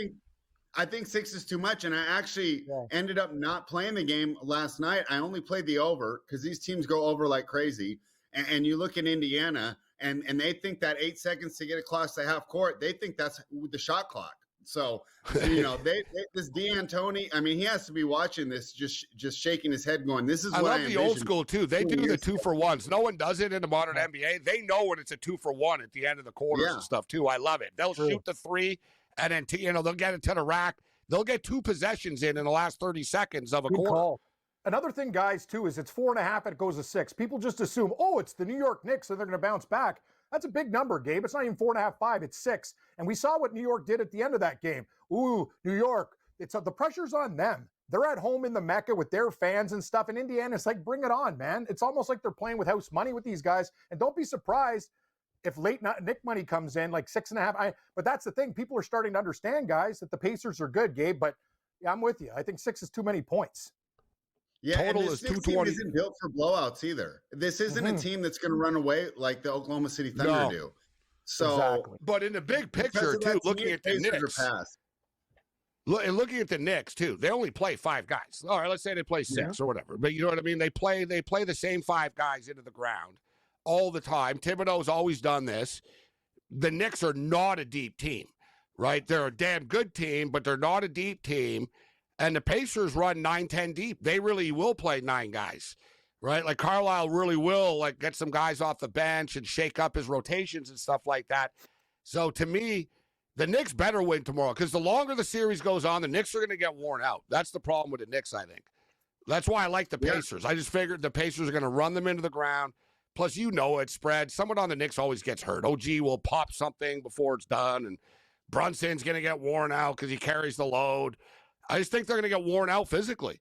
I think 6 is too much, and I actually ended up not playing the game last night. I only played the over because these teams go over like crazy. And you look at Indiana, and they think that 8 seconds to get across the half court, they think that's the shot clock. So, this D'Antoni, I mean, he has to be watching this, just shaking his head going, this is what I love the old school, too. They do the 2-for-1s. No one does it in the modern NBA. They know when it's a 2-for-1 at the end of the quarters and stuff, too. I love it. They'll shoot the 3, and then, they'll get it to the rack. They'll get 2 possessions in the last 30 seconds of a quarter. Call. Another thing, guys, too, is it's 4.5 and it goes to 6. People just assume, it's the New York Knicks, so they're going to bounce back. That's a big number, Gabe. It's not even 4.5, 5. It's 6. And we saw what New York did at the end of that game. Ooh, New York. The pressure's on them. They're at home in the Mecca with their fans and stuff. And Indiana's like, bring it on, man. It's almost like they're playing with house money with these guys. And don't be surprised if late Nick money comes in, like 6.5. But that's the thing. People are starting to understand, guys, that the Pacers are good, Gabe. But yeah, I'm with you. I think 6 is too many points. Yeah, total and this is 220. Team isn't built for blowouts either. This isn't a team that's going to run away like the Oklahoma City Thunder do. So, but in the big picture, too, looking at the Knicks, and looking at the Knicks too, they only play 5 guys. All right, let's say they play 6 or whatever. But you know what I mean? They play the same 5 guys into the ground all the time. Thibodeau's always done this. The Knicks are not a deep team, right? They're a damn good team, but they're not a deep team. And the Pacers run 9-10 deep. They really will play 9 guys, right? Like Carlisle really will get some guys off the bench and shake up his rotations and stuff like that. So to me, the Knicks better win tomorrow because the longer the series goes on, the Knicks are going to get worn out. That's the problem with the Knicks, I think. That's why I like the Pacers. I just figured the Pacers are going to run them into the ground. Plus, it's spread. Someone on the Knicks always gets hurt. OG will pop something before it's done, and Brunson's going to get worn out because he carries the load. I just think they're going to get worn out physically.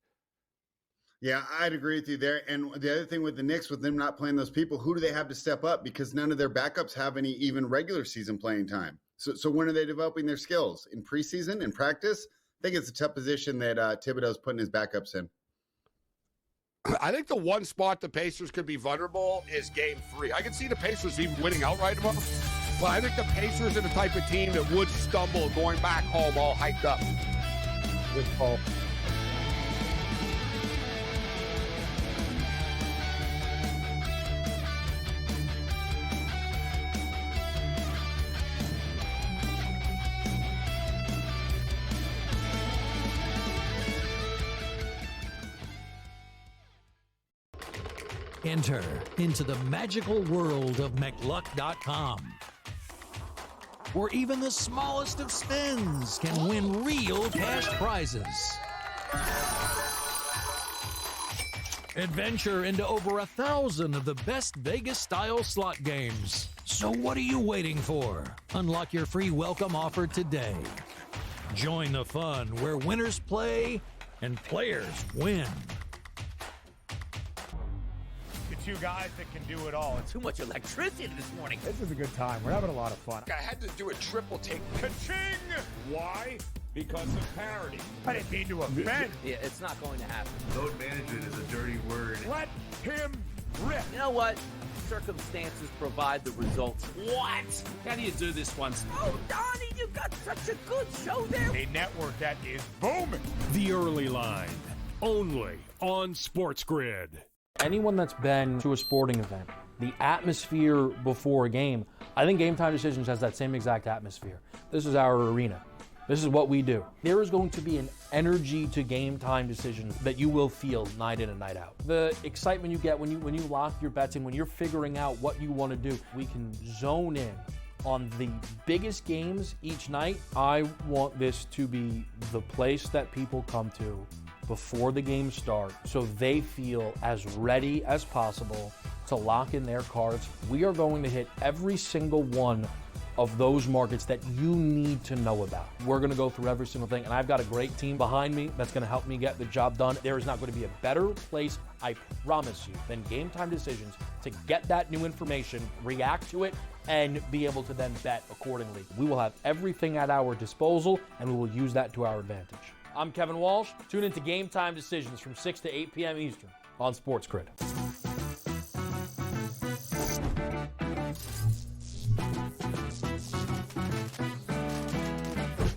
Yeah, I'd agree with you there. And the other thing with the Knicks, with them not playing those people, who do they have to step up? Because none of their backups have any even regular season playing time. So when are they developing their skills? In preseason, in practice? I think it's a tough position that Thibodeau's putting his backups in. I think the one spot the Pacers could be vulnerable is Game 3. I can see the Pacers even winning outright tomorrow. But I think the Pacers are the type of team that would stumble going back home all hyped up. Good call. Enter into the magical world of McLuck.com, where even the smallest of spins can win real cash prizes. Adventure into over 1,000 of the best Vegas-style slot games. So what are you waiting for? Unlock your free welcome offer today. Join the fun where winners play and players win. Two guys that can do it all. Too much electricity this morning. This is a good time. We're having a lot of fun. I had to do a triple take. Ka-ching! Why? Because of parity. I didn't mean to offend. Yeah, it's not going to happen. Load management is a dirty word. Let him rip. You know what? Circumstances provide the results. What? How do you do this once? Oh, Donnie, you got such a good show there. A network that is booming. The Early Line, only on SportsGrid. Anyone that's been to a sporting event, the atmosphere before a game, I think Game Time Decisions has that same exact atmosphere. This is our arena. This is what we do. There is going to be an energy to Game Time Decisions that you will feel night in and night out. The excitement you get when you lock your bets in, when you're figuring out what you want to do, we can zone in on the biggest games each night. I want this to be the place that people come to before the games start so they feel as ready as possible to lock in their cards. We are going to hit every single one of those markets that you need to know about. We're going to go through every single thing, and I've got a great team behind me that's going to help me get the job done. There is not going to be a better place, I promise you, than Game Time Decisions to get that new information, react to it, and be able to then bet accordingly. We will have everything at our disposal, and we will use that to our advantage. I'm Kevin Walsh. Tune into Game Time Decisions from 6 to 8 p.m. Eastern on SportsGrid.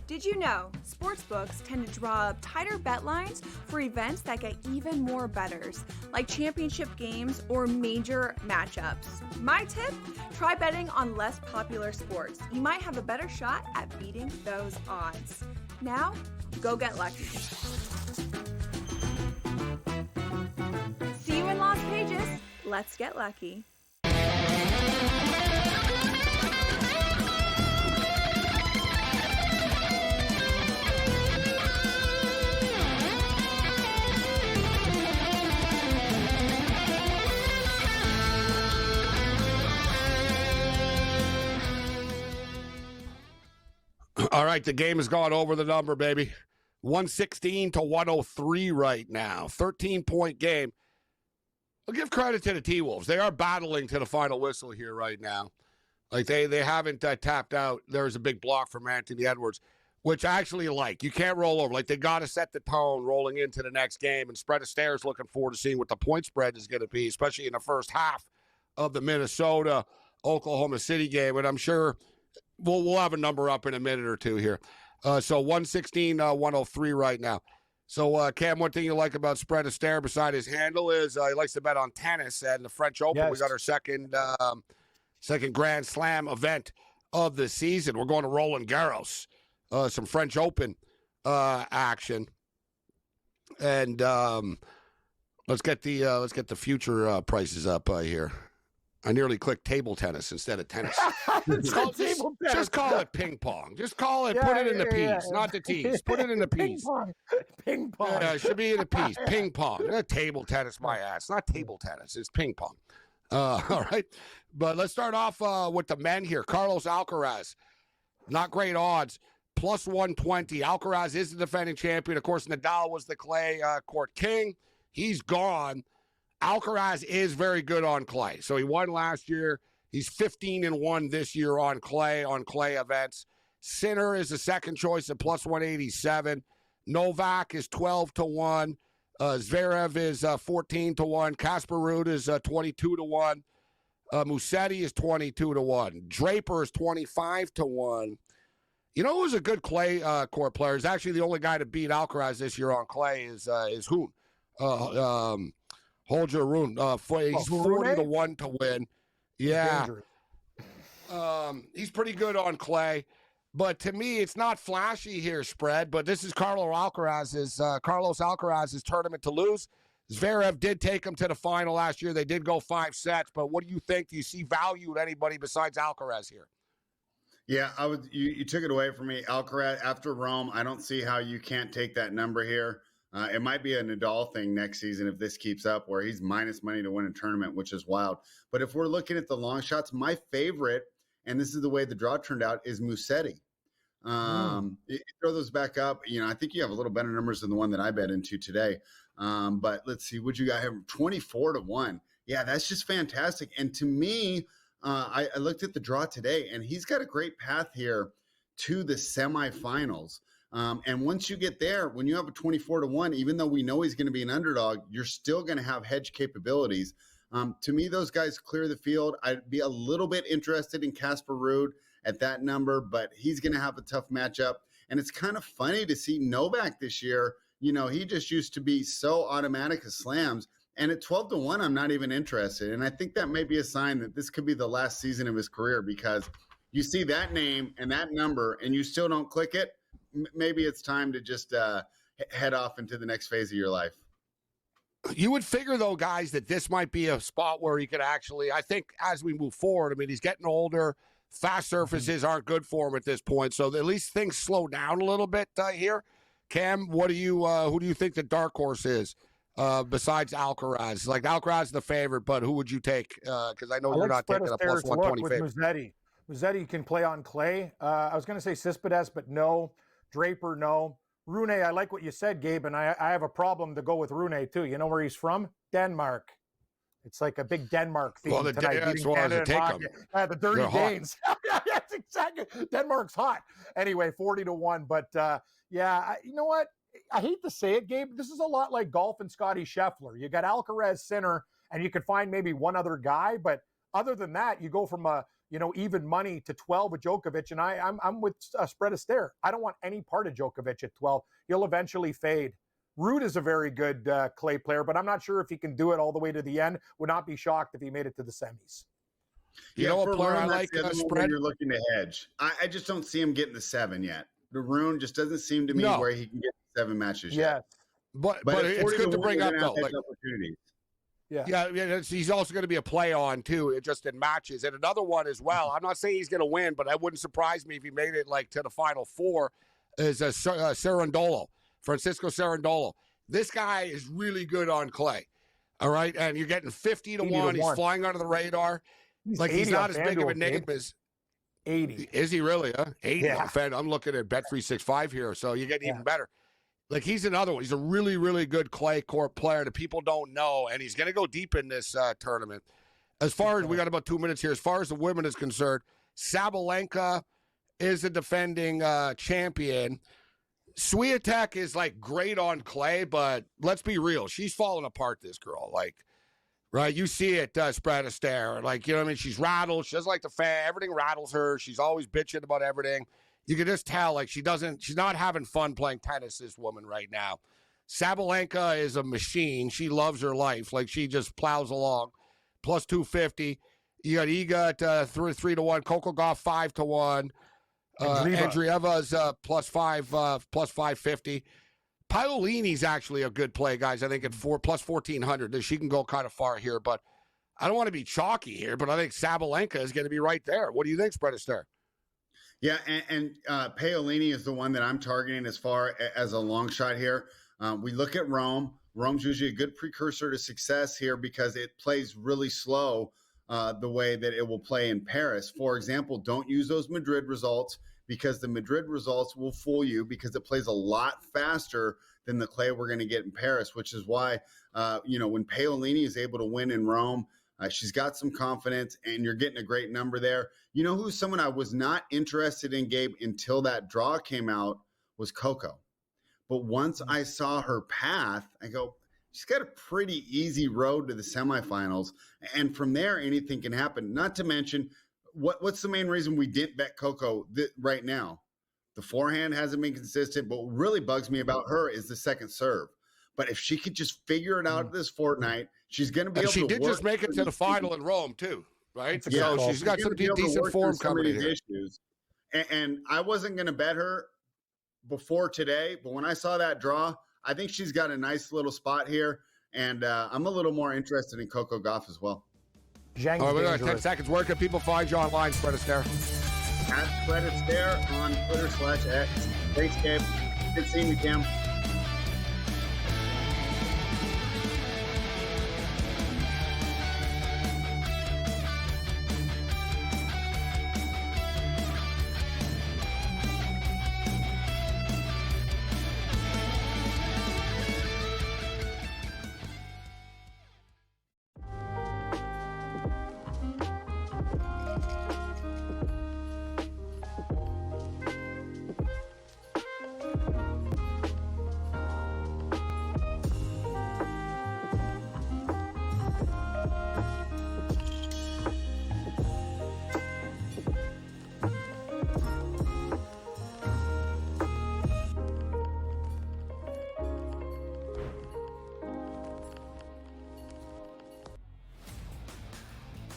Did you know sportsbooks tend to draw up tighter bet lines for events that get even more bettors, like championship games or major matchups? My tip? Try betting on less popular sports. You might have a better shot at beating those odds. Now, go get lucky. See you in Las Vegas. Let's get lucky. All right, the game has gone over the number, baby. 116 to 103 right now. 13-point game. I'll give credit to the T-Wolves. They are battling to the final whistle here right now. Like, they haven't tapped out. There's a big block from Anthony Edwards, which I actually like. You can't roll over. Like, they got to set the tone rolling into the next game. And Spread Astaire's looking forward to seeing what the point spread is going to be, especially in the first half of the Minnesota-Oklahoma City game. And I'm sure we'll have a number up in a minute or two here. So 116, 103 right now. So, Cam, one thing you like about Spread Astaire beside his handle is he likes to bet on tennis and the French Open. Yes. We got our second Grand Slam event of the season. We're going to Roland Garros, some French Open action. And let's get the future prices up here. I nearly clicked table tennis instead of tennis. It's called table Just call it ping pong. Just call it. Put it in the P's, not the T's. Put it in the P's. Ping pong. Should be in the P's. Ping pong. Table tennis, my ass. Not table tennis. It's ping pong. All right. But let's start off with the men here. Carlos Alcaraz. Not great odds. Plus 120. Alcaraz is the defending champion. Of course, Nadal was the clay court king. He's gone. Alcaraz is very good on clay. So he won last year. He's 15-1 this year on clay events. Sinner is the second choice at plus 187. Novak is 12-1. Zverev is 14-1. Casper Ruud is 22-1. Musetti is 22-1. Draper is 25-1. You know who's a good clay court player? Is actually the only guy to beat Alcaraz this year on clay is Hoon. Holger Rune. He's 40-1 to win. Yeah. He's pretty good on clay. But to me, it's not flashy here, spread. But this is Carlos Alcaraz's tournament to lose. Zverev did take him to the final last year. They did go 5 sets. But what do you think? Do you see value in anybody besides Alcaraz here? Yeah, I would. You took it away from me. Alcaraz after Rome. I don't see how you can't take that number here. It might be a Nadal thing next season if this keeps up, where he's minus money to win a tournament, which is wild. But if we're looking at the long shots, my favorite, and this is the way the draw turned out, is Musetti. You throw those back up. I think you have a little better numbers than the one that I bet into today. But let's see, would you got him 24-1? Yeah, that's just fantastic. And to me, I looked at the draw today, and he's got a great path here to the semifinals. And once you get there, when you have a 24-1, even though we know he's going to be an underdog, you're still going to have hedge capabilities. To me, those guys clear the field. I'd be a little bit interested in Casper Ruud at that number, but he's going to have a tough matchup. And it's kind of funny to see Novak this year. He just used to be so automatic as slams. And at 12-1, I'm not even interested. And I think that may be a sign that this could be the last season of his career, because you see that name and that number and you still don't click it. Maybe it's time to just head off into the next phase of your life. You would figure, though, guys, that this might be a spot where he could actually, I think, as we move forward, he's getting older. Fast surfaces aren't good for him at this point. So at least things slow down a little bit here. Cam, who do you think the dark horse is besides Alcaraz? Like, Alcaraz is the favorite, but who would you take? Because I know you're not taking a plus 120 favorite. Musetti can play on clay. I was going to say Cespedes, but no. Draper, no. Rune, I like what you said, Gabe, and I have a problem to go with Rune, too. You know where he's from? Denmark. It's like a big Denmark theme tonight. That's what I was take them. The Dirty Danes. That's exactly. Denmark's hot. Anyway, 40-1. But, you know what? I hate to say it, Gabe. This is a lot like golf and Scotty Scheffler. You got Alcaraz, Sinner, and you could find maybe one other guy. But other than that, you go from even money to 12 with Djokovic, and I'm with Spread Astaire. I don't want any part of Djokovic at 12. He'll eventually fade. Ruud is a very good clay player, but I'm not sure if he can do it all the way to the end. Would not be shocked if he made it to the semis. You know what player I like? Spread. You're looking to hedge. I just don't see him getting the 7 yet. The Rune just doesn't seem to me where he can get 7 matches yet. But it's good to bring up, though. Opportunities. Yeah, he's also going to be a play on, too, just in matches. And another one as well. I'm not saying he's going to win, but that wouldn't surprise me if he made it to the Final Four, is Cerundolo, Francisco Cerundolo. This guy is really good on clay, all right? And you're getting 50-1. He's flying under the radar. He's not as big of a name as 80. Is he really, huh? 80. Yeah. I'm looking at Bet365 here, so you're getting even better. He's another one. He's a really, really good clay court player that people don't know, and he's going to go deep in this tournament. As far as, we got about 2 minutes here, as far as the women is concerned, Sabalenka is the defending champion. Swiatek is, great on clay, but let's be real. She's falling apart, this girl. Right? You see it, Spread Astaire. She's rattled. She doesn't like the fan. Everything rattles her. She's always bitching about everything. You can just tell, she's not having fun playing tennis, this woman right now. Sabalenka is a machine. She loves her life. She just plows along. Plus 250. You got Iga at 3-1. Coco Gauff 5-1. Andreeva's plus 550. Paolini's actually a good play, guys. I think at plus 1,400. She can go kind of far here, but I don't want to be chalky here, but I think Sabalenka is going to be right there. What do you think, Spread Astaire? Yeah, and Paolini is the one that I'm targeting as far as a long shot here. We look at Rome. Rome's usually a good precursor to success here because it plays really slow the way that it will play in Paris. For example, don't use those Madrid results because the Madrid results will fool you because it plays a lot faster than the clay we're going to get in Paris, which is why, when Paolini is able to win in Rome, she's got some confidence and you're getting a great number there. You know who's someone I was not interested in, Gabe, until that draw came out was Coco. But once I saw her path, I go, she's got a pretty easy road to the semifinals. And from there, anything can happen. Not to mention, what's the main reason we didn't bet Coco right now? The forehand hasn't been consistent, but what really bugs me about her is the second serve. But if she could just figure it out this fortnight, she's going to be able to. She did just make it to the final in Rome, too, right? Yeah, so she's got some decent form coming in here. Issues. And I wasn't going to bet her before today, but when I saw that draw, I think she's got a nice little spot here. And I'm a little more interested in Coco Gauff as well. All right, we got 10 seconds. Where can people find you online, Fred Astaire? At Fred Astaire on Twitter/X. Thanks, Gabe. Good seeing you, Cam.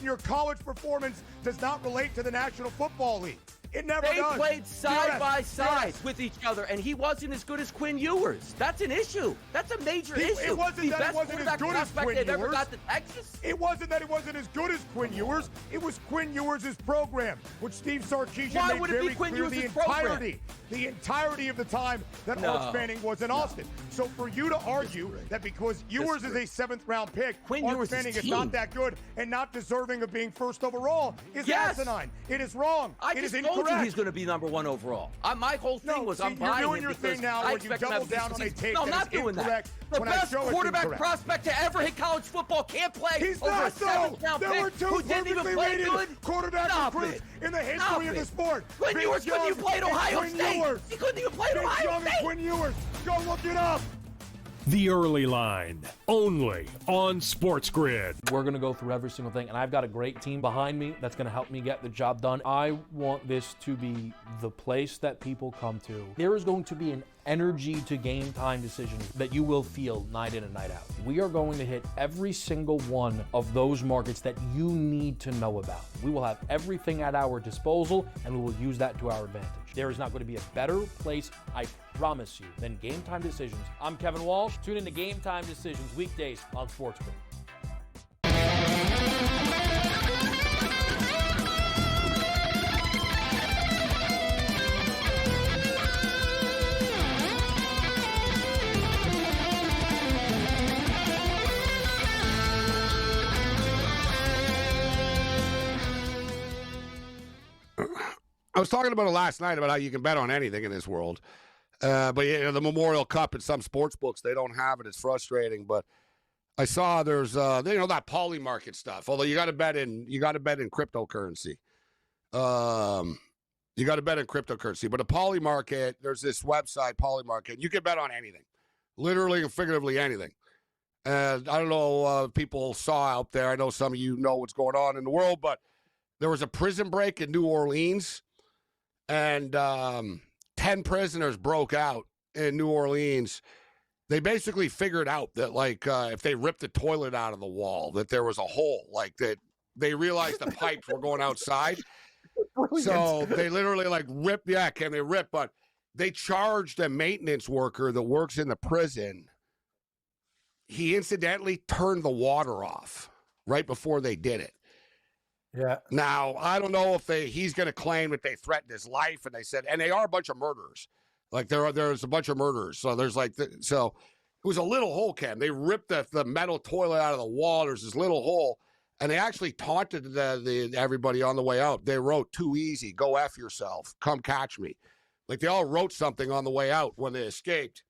Your college performance does not relate to the National Football League. It never does. They played side by side with each other, and he wasn't as good as Quinn Ewers. That's an issue. That's a major issue. It wasn't that it wasn't as good as Quinn Ewers. Ever got to Texas. It wasn't that it wasn't as good as Quinn Ewers. It was Quinn Ewers' program, which Steve Sarkisian made very clear the entirety of the time that Arch Manning was in Austin. So for you to argue that because Ewers is a 7th-round pick, Arch Manning is not that good and not deserving of being first overall is asinine. It is wrong. It is incorrect. I told you he's going to be number 1 overall. My whole thing was I'm buying you're doing your thing now where you double down on a take that is incorrect. The best quarterback prospect to ever hit college football can't play. He's not, though. There were 2 perfectly rated quarterback recruits in the history of the sport. Quinn Ewers couldn't even play at Ohio State. He couldn't even play at Ohio State. Quinn Ewers. Go look it up. The Early Line, only on SportsGrid. We're going to go through every single thing, and I've got a great team behind me that's going to help me get the job done. I want this to be the place that people come to. There is going to be an energy to game time decisions that you will feel night in and night out. We are going to hit every single one of those markets that you need to know about. We will have everything at our disposal, and we will use that to our advantage. There is not going to be a better place, I promise you, than Game Time Decisions. I'm Kevin Walsh. Tune in to Game Time Decisions weekdays on SportsGrid. I was talking about it last night about how you can bet on anything in this world. But the Memorial Cup in some sports books, they don't have it. It's frustrating. But I saw there's that poly market stuff. Although you got to bet in cryptocurrency. You got to bet in cryptocurrency. But a poly market, there's this website, Poly Market. You can bet on anything, literally and figuratively anything. And I don't know if people saw out there. I know some of you know what's going on in the world, but there was a prison break in New Orleans. And 10 prisoners broke out in New Orleans. They basically figured out that, if they ripped the toilet out of the wall, that there was a hole. That they realized the pipes were going outside. So they literally, ripped. Yeah, can they rip? But they charged a maintenance worker that works in the prison. He incidentally turned the water off right before they did it. Yeah. Now, I don't know if he's going to claim that they threatened his life, and they said, and they are a bunch of murderers. Like there's a bunch of murderers. So there's so it was a little hole, Cam. They ripped the metal toilet out of the wall. There's this little hole, and they actually taunted everybody on the way out. They wrote, "Too easy, go F yourself, come catch me." Like they all wrote something on the way out when they escaped.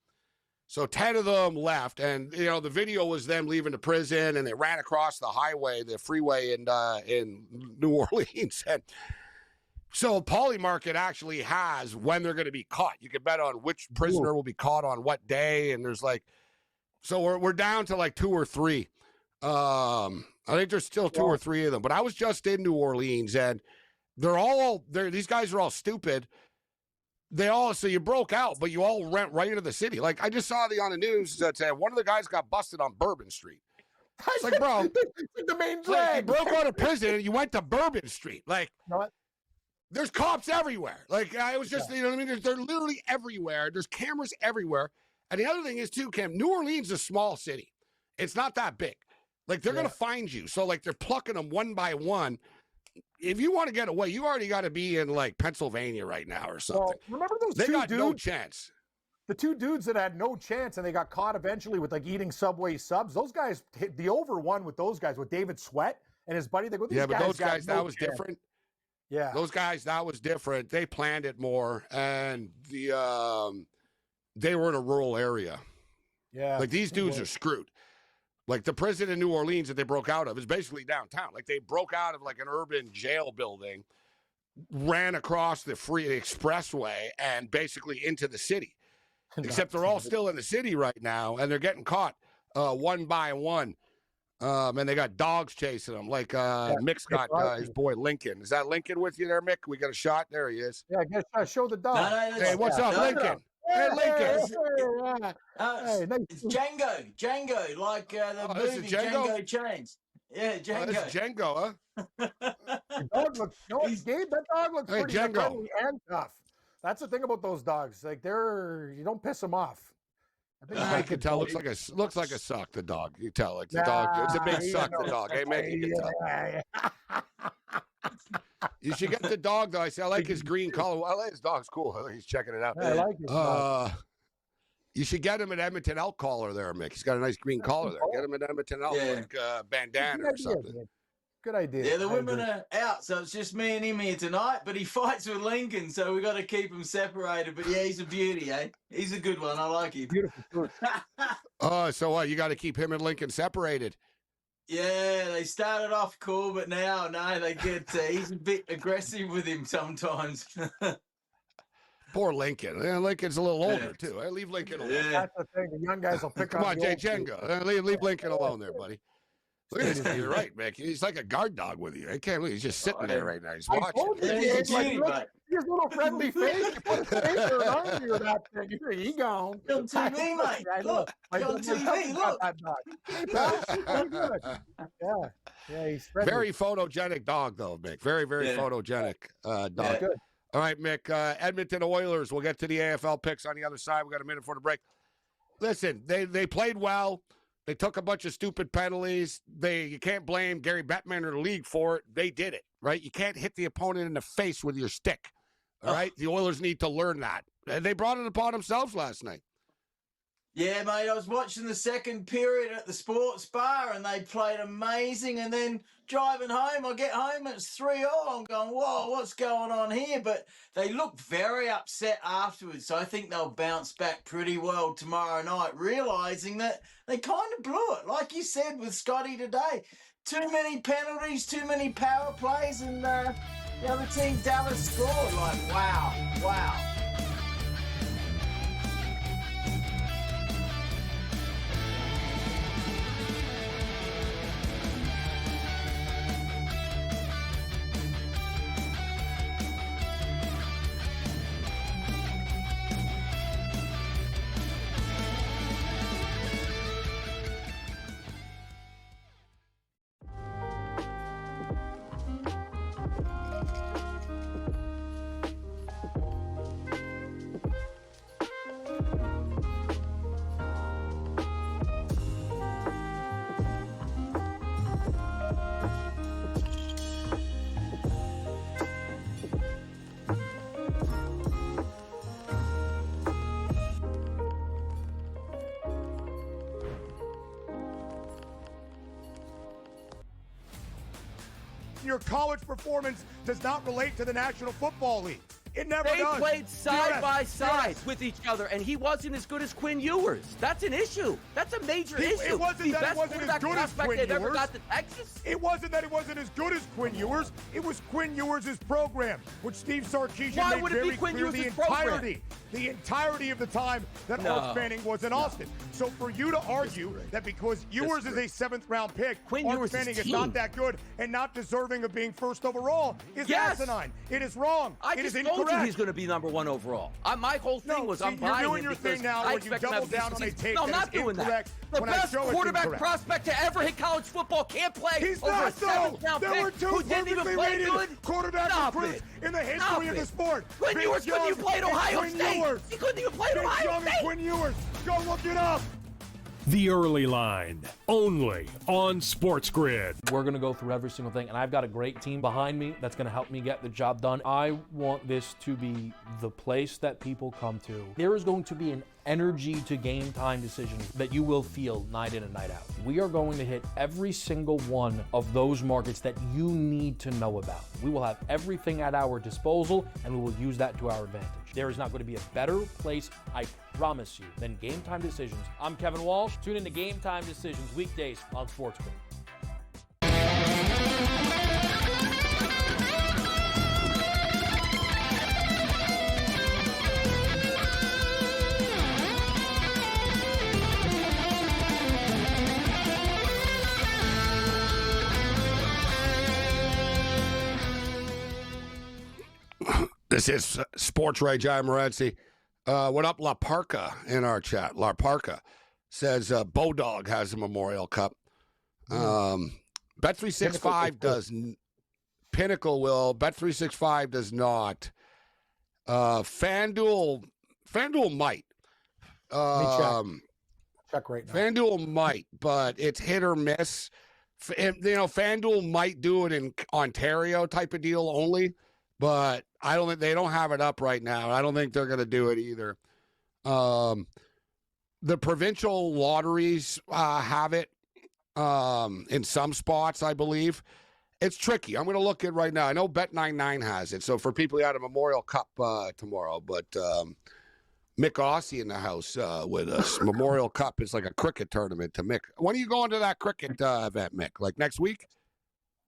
So 10 of them left, and the video was them leaving the prison, and they ran across the highway, the freeway in New Orleans. And so Poly Market actually has when they're going to be caught. You can bet on which prisoner will be caught on what day, and there's so we're down to 2 or 3. I think there's still 2 or 3 of them. But I was just in New Orleans, and these guys are all stupid. So you broke out, but you all went right into the city. Like, I just saw on the news that one of the guys got busted on Bourbon Street. It's like, bro, the main drag. You broke out of prison and you went to Bourbon Street. Like, there's cops everywhere. Like, I was just, you know what I mean? They're literally everywhere. There's cameras everywhere. And the other thing is, too, Cam, New Orleans is a small city. It's not that big. Like, they're going to find you. So, they're plucking them one by one. If you want to get away, you already got to be in Pennsylvania right now or something. Well, remember those they two got dudes? no chance. The 2 dudes that had no chance and they got caught eventually with eating Subway subs. Those guys hit the over one with those guys with David Sweat and his buddy. They go, but those guys that was different. Yeah, those guys that was different. They planned it more, and they were in a rural area. Yeah, these dudes are screwed. The prison in New Orleans that they broke out of is basically downtown. They broke out of an urban jail building, ran across the expressway, and basically into the city. Except they're all still in the city right now, and they're getting caught one by one. And they got dogs chasing them. Mick's got his boy Lincoln. Is that Lincoln with you there, Mick? We got a shot. There he is. Yeah, I guess show the dog. Hey, what's up, Lincoln? Hey, Lincoln. It's Django, like the movie Django Chains. Yeah, Django. This is Django, huh? Gabe, that dog looks pretty Django. friendly and tough. That's the thing about those dogs. You don't piss them off. I can tell. Looks like a suck. The dog. You tell. The dog. It's a big suck. The dog. Hey, man, you can tell. You should get the dog though. I like his green color. I like his dog's cool. He's checking it out. I like his dog. You should get him at Edmonton Elk collar there, Mick. He's got a nice green collar there. Get him at Edmonton Elk, bandana or something. Good idea. Yeah, the women are out, so it's just me and him here tonight. But he fights with Lincoln, so we got to keep him separated. But yeah, he's a beauty, eh? He's a good one. I like him. Beautiful. So what? You got to keep him and Lincoln separated. Yeah, they started off cool, but now no, they get. He's a bit aggressive with him sometimes. Poor Lincoln. Lincoln's a little older too. I leave Lincoln alone. Yeah. That's the thing. The young guys will pick Come on on, Jay Jenga. Leave Lincoln alone there, buddy. Look at this guy. You're right, Mick. He's like a guard dog with you. I can't believe he's just sitting there right now. He's watching. His little friendly face. You put his face or an arm near that thing. He gone. On TV, mate. Look. On TV. Look. Yeah, he's friendly. Very photogenic dog, though, Mick. Very, very photogenic dog. Yeah. Good. All right, Mick. Edmonton Oilers. We'll get to the AFL picks on the other side. We got a minute for the break. Listen, they played well. They took a bunch of stupid penalties. You can't blame Gary Bettman or the league for it. They did it, right? You can't hit the opponent in the face with your stick, all right? The Oilers need to learn that. And they brought it upon themselves last night. Yeah, mate, I was watching the second period at the sports bar, and they played amazing. And then driving home, I get home, it's 3-0. I'm going, whoa, what's going on here? But they look very upset afterwards, so I think they'll bounce back pretty well tomorrow night, realising that they kind of blew it, like you said with Scotty today. Too many penalties, too many power plays, and the other team, Dallas, scored. Like, wow. your college performance does not relate to the National Football League. It never They does. played side by side with each other, and he wasn't as good as Quinn Ewers. That's an issue. That's a major issue. It wasn't that he wasn't as good as Quinn they've ever Ewers. got to Texas. It wasn't that he wasn't as good as Quinn Ewers. It was Quinn Ewers' program, which Steve Sarkisian Why made would it be very Quinn clear Ewers' the entirety of the time that Arch Manning was in Austin. So for you to argue that because Ewers is a 7th-round pick, Arch Manning is not that good and not deserving of being first overall is asinine. It is wrong. I It is just told incorrect. you he's going to be number 1 overall. My whole thing was I'm you're buying doing him your because thing now I where you expect him to double have down on a decent tape season. No, I'm that not is doing that. incorrect The when I best show it's quarterback incorrect. prospect to ever hit college football can't play He's over not, a 7th-round there were pick two who didn't even perfectly play rated good. quarterback Stop recruits it. in the Stop history of it. the sport. Quinn Vince Ewers couldn't Young even play at and Ohio Quinn State. Ewers. He couldn't even play at Vince Ohio Young State. and Quinn Ewers. Go look it up. The Early Line, only on SportsGrid. We're going to go through every single thing, and I've got a great team behind me that's going to help me get the job done. I want this to be the place that people come to. There is going to be an energy to game time decisions that you will feel night in and night out. We are going to hit every single one of those markets that you need to know about. We will have everything at our disposal, and we will use that to our advantage. There is not going to be a better place, I promise you, than Game Time Decisions. I'm Kevin Walsh. Tune in to Game Time Decisions weekdays on SportsGrid. This is SportsRage. I'm Morency. What up, La Parca in our chat? La Parca says Bodog has a Memorial Cup. Bet365 does. Pinnacle will. Bet365 does not. FanDuel might. Check right now. FanDuel might, but it's hit or miss. FanDuel might do it in Ontario type of deal only, but I don't think they don't have it up right now. I don't think they're going to do it either. The provincial lotteries have it in some spots, I believe. It's tricky. I'm going to look at right now. I know Bet99 has it. So for people who had a Memorial Cup tomorrow, but Mick Aussie in the house with us. Memorial Cup is like a cricket tournament to Mick. When are you going to that cricket event, Mick? Like next week?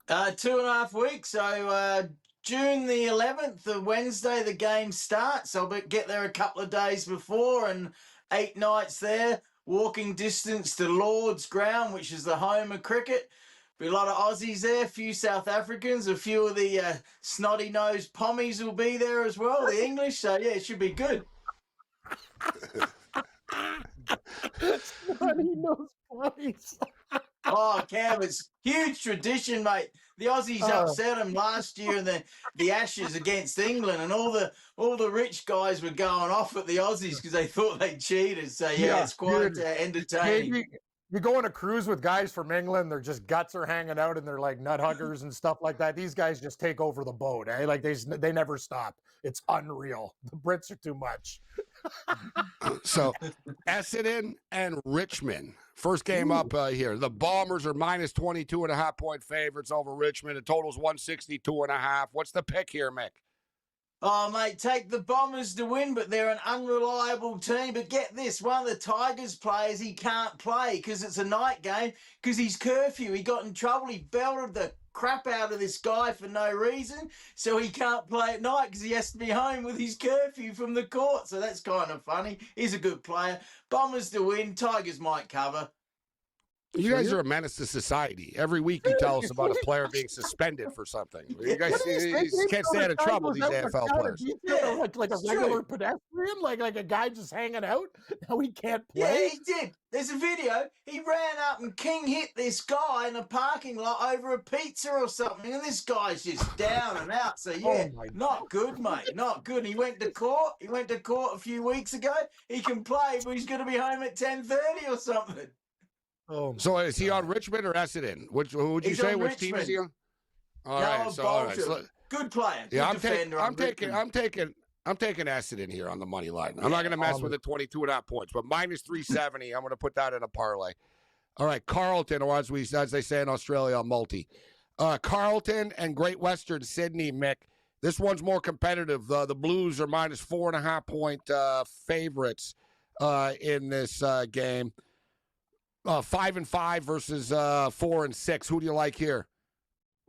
2.5 weeks. So June the 11th, the Wednesday, the game starts. I'll get there a couple of days before and 8 nights there. Walking distance to Lord's Ground, which is the home of cricket. Be a lot of Aussies there, a few South Africans, a few of the snotty-nosed pommies will be there as well, the English. So, yeah, it should be good. Snotty-nosed pommies. Oh, Cam, it's huge tradition, mate. The Aussies upset them last year in the Ashes against England, and all the rich guys were going off at the Aussies because they thought they cheated. So, yeah, it's quite entertaining. You go on a cruise with guys from England, their just guts are hanging out and they're like nut huggers and stuff like that. These guys just take over the boat, eh? Like they never stop. It's unreal. The Brits are too much. So, Essendon and Richmond. First game up here. The Bombers are minus 22.5 point favorites over Richmond. The total's 162.5. What's the pick here, Mick? Oh, mate, take the Bombers to win, but they're an unreliable team. But get this, one of the Tigers players, he can't play because it's a night game because he's curfew. He got in trouble. He belted the crap out of this guy for no reason, so he can't play at night because he has to be home with his curfew from the court. So that's kind of funny. He's a good player. Bombers to win. Tigers might cover. You guys are a menace to society. Every week you tell us about a player being suspended for something. You guys you can't stay out of trouble, these AFL players. Like a regular pedestrian, like a guy just hanging out. Now he can't play. Yeah, he did. There's a video. He ran up and king hit this guy in a parking lot over a pizza or something, and this guy's just down and out. So yeah, not good, mate. Not good. He went to court. He went to court a few weeks ago. He can play, but he's going to be home at 10:30 or something. So is he on Richmond or Essendon? Who would you say? Which team is he on? All right. So, good player. Good yeah, defender. I'm taking Essendon here on the money line. I'm not going to mess with the 22.5 points, but minus 370. I'm going to put that in a parlay. All right, Carlton, or as they say in Australia, a multi. Carlton and Great Western Sydney, Mick. This one's more competitive. The Blues are minus 4.5 point favorites in this game. 5-5 versus 4-6. Who do you like here?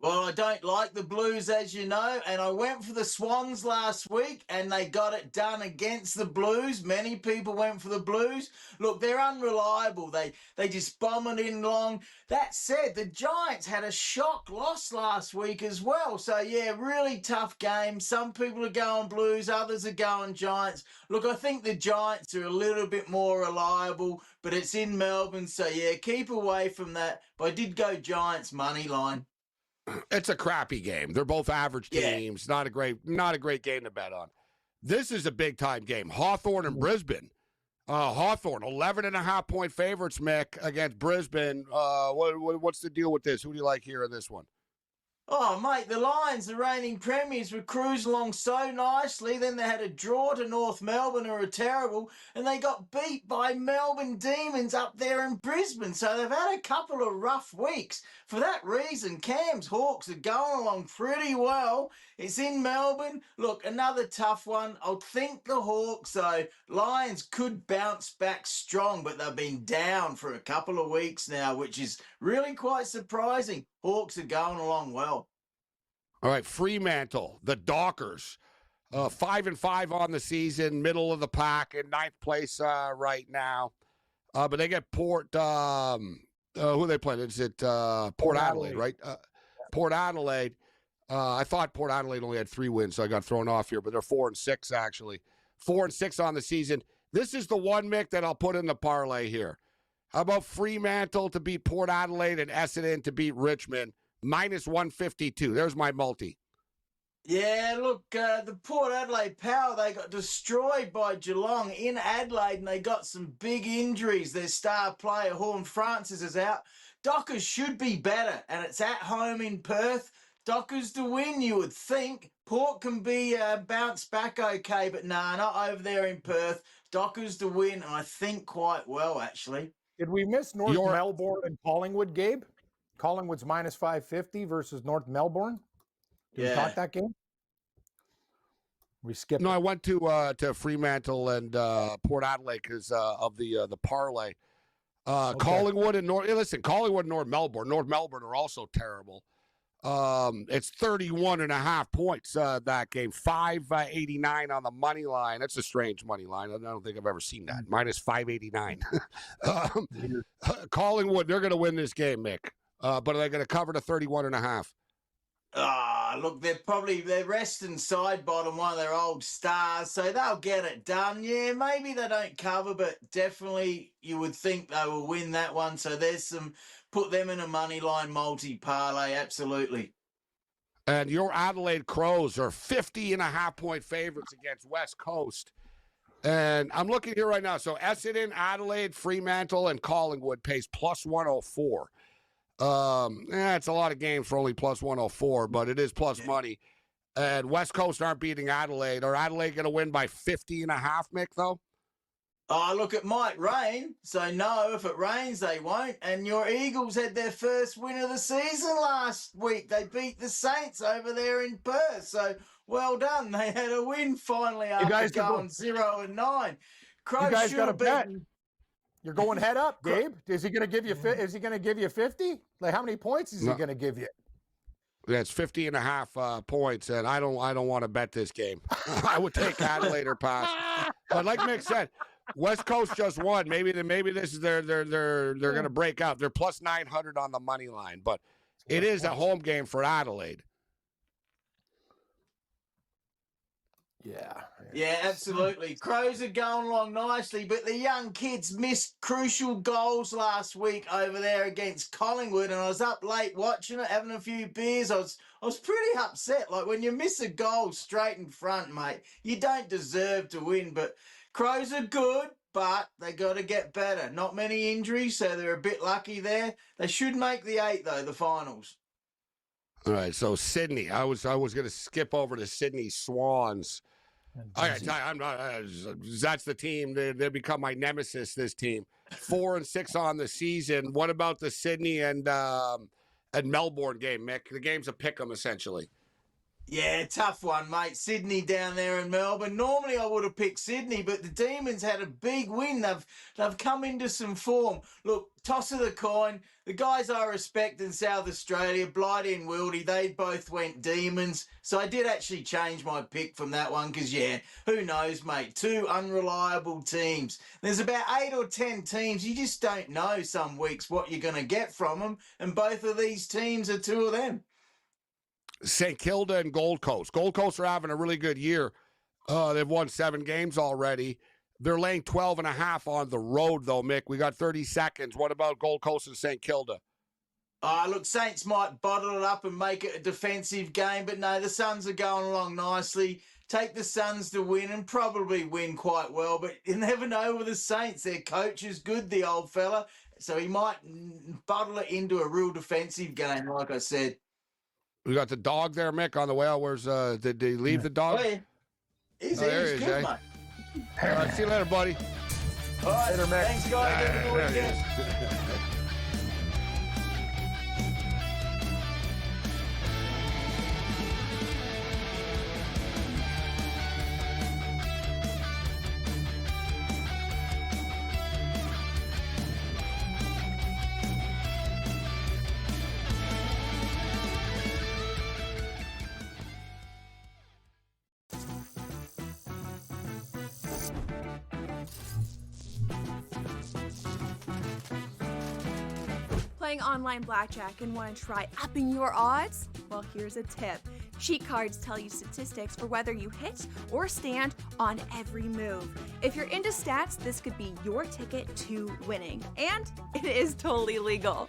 Well, I don't like the Blues, as you know, and I went for the Swans last week, and they got it done against the Blues. Many people went for the Blues. Look, they're unreliable. They just bomb it in long. That said, the Giants had a shock loss last week as well. So, yeah, really tough game. Some people are going Blues, others are going Giants. Look, I think the Giants are a little bit more reliable, but it's in Melbourne. So, yeah, keep away from that. But I did go Giants money line. It's a crappy game. They're both average teams. Yeah. Not a great game to bet on. This is a big time game. Hawthorn and Brisbane. Hawthorn, 11.5 point favorites, Mick, against Brisbane. What's the deal with this? Who do you like here in this one? Oh, mate, the Lions, the reigning premiers, were cruising along so nicely. Then they had a draw to North Melbourne, who are terrible, and they got beat by Melbourne Demons up there in Brisbane. So they've had a couple of rough weeks. For that reason, Cam's Hawks are going along pretty well. It's in Melbourne. Look, another tough one. I'll think the Hawks, though. Lions could bounce back strong, but they've been down for a couple of weeks now, which is really quite surprising. Hawks are going along well. All right, Fremantle, the Dockers, 5-5 on the season, middle of the pack, in ninth place right now. But they get Port. Who are they playing? Is it Port Adelaide, right? Port Adelaide. I thought Port Adelaide only had 3 wins, so I got thrown off here. But they're 4-6 actually, 4-6 on the season. This is the one, Mick, that I'll put in the parlay here. How about Fremantle to beat Port Adelaide and Essendon to beat Richmond? Minus 152. There's my multi. Yeah, look, the Port Adelaide Power, they got destroyed by Geelong in Adelaide, and they got some big injuries. Their star player, Horn Francis, is out. Dockers should be better, and it's at home in Perth. Dockers to win, you would think. Port can be bounced back okay, but nah, not over there in Perth. Dockers to win, I think quite well, actually. Did we miss North Melbourne and Collingwood, Gabe? Collingwood's minus 550 versus North Melbourne. Did we talk that game? We skipped. No, I went to Fremantle and Port Adelaide because of the parlay. Okay. Collingwood and Collingwood and North Melbourne. North Melbourne are also terrible. It's 31.5 points that game. 589 on the money line. That's a strange money line. I don't think I've ever seen that. Minus 589. Collingwood, they're going to win this game, Mick. But are they going to cover the 31.5? Look, they're resting side bottom one of their old stars, so they'll get it done. Yeah, maybe they don't cover, but definitely you would think they will win that one. So there's put them in a money line multi parlay, absolutely. And your Adelaide Crows are 50.5 point favorites against West Coast. And I'm looking here right now. So Essendon, Adelaide, Fremantle, and Collingwood pays plus 104. It's a lot of games for only plus 104, but it is plus money. And West Coast aren't beating Adelaide. Are Adelaide going to win by 50.5, Mick, though? Look, it might rain. So, no, if it rains, they won't. And your Eagles had their first win of the season last week. They beat the Saints over there in Perth. So, well done. They had a win finally after going 0-9. Crows you guys got a bet. You're going head up, Gabe. Is he going to give you? Is he going to give you 50? Like, how many points is he going to give you? That's 50.5 points, and I don't want to bet this game. I would take Adelaide or pass. But like Mick said, West Coast just won. Maybe this is they're going to break out. They're plus 900 on the money line, but it is a home game for Adelaide. Yeah, absolutely. Crows are going along nicely, but the young kids missed crucial goals last week over there against Collingwood, and I was up late watching it, having a few beers. I was pretty upset. Like, when you miss a goal straight in front, mate, you don't deserve to win. But Crows are good, but they got to get better. Not many injuries, so they're a bit lucky there. They should make the 8, though, the finals. All right, so Sydney. I was going to skip over to Sydney Swans. I'm not. That's the team. They become my nemesis. This team, 4-6 on the season. What about the Sydney and and Melbourne game, Mick. The game's a pick 'em, essentially. Yeah, tough one, mate. Sydney down there in Melbourne. Normally I would have picked Sydney, but the Demons had a big win. They've come into some form. Look, toss of the coin. The guys I respect in South Australia, Blighty and Wildy, they both went Demons. So I did actually change my pick from that one because, yeah, who knows, mate? Two unreliable teams. There's about 8 or 10 teams. You just don't know some weeks what you're going to get from them. And both of these teams are two of them. St. Kilda and Gold Coast. Gold Coast are having a really good year. They've won 7 games already. They're laying 12.5 on the road, though, Mick. We got 30 seconds. What about Gold Coast and St. Kilda? Look, Saints might bottle it up and make it a defensive game, but no, the Suns are going along nicely. Take the Suns to win and probably win quite well, but you never know with the Saints. Their coach is good, the old fella, so he might bottle it into a real defensive game, like I said. We got the dog there, Mick, on the way out. Where's did he leave the dog? Oh, yeah. He's there good, he is, mate. All right, see you later, buddy. All right, later, Mick. Thanks, guys. Have a good weekend. Playing online blackjack and want to try upping your odds? Well, here's a tip. Cheat cards tell you statistics for whether you hit or stand on every move. If you're into stats, this could be your ticket to winning. And it is totally legal.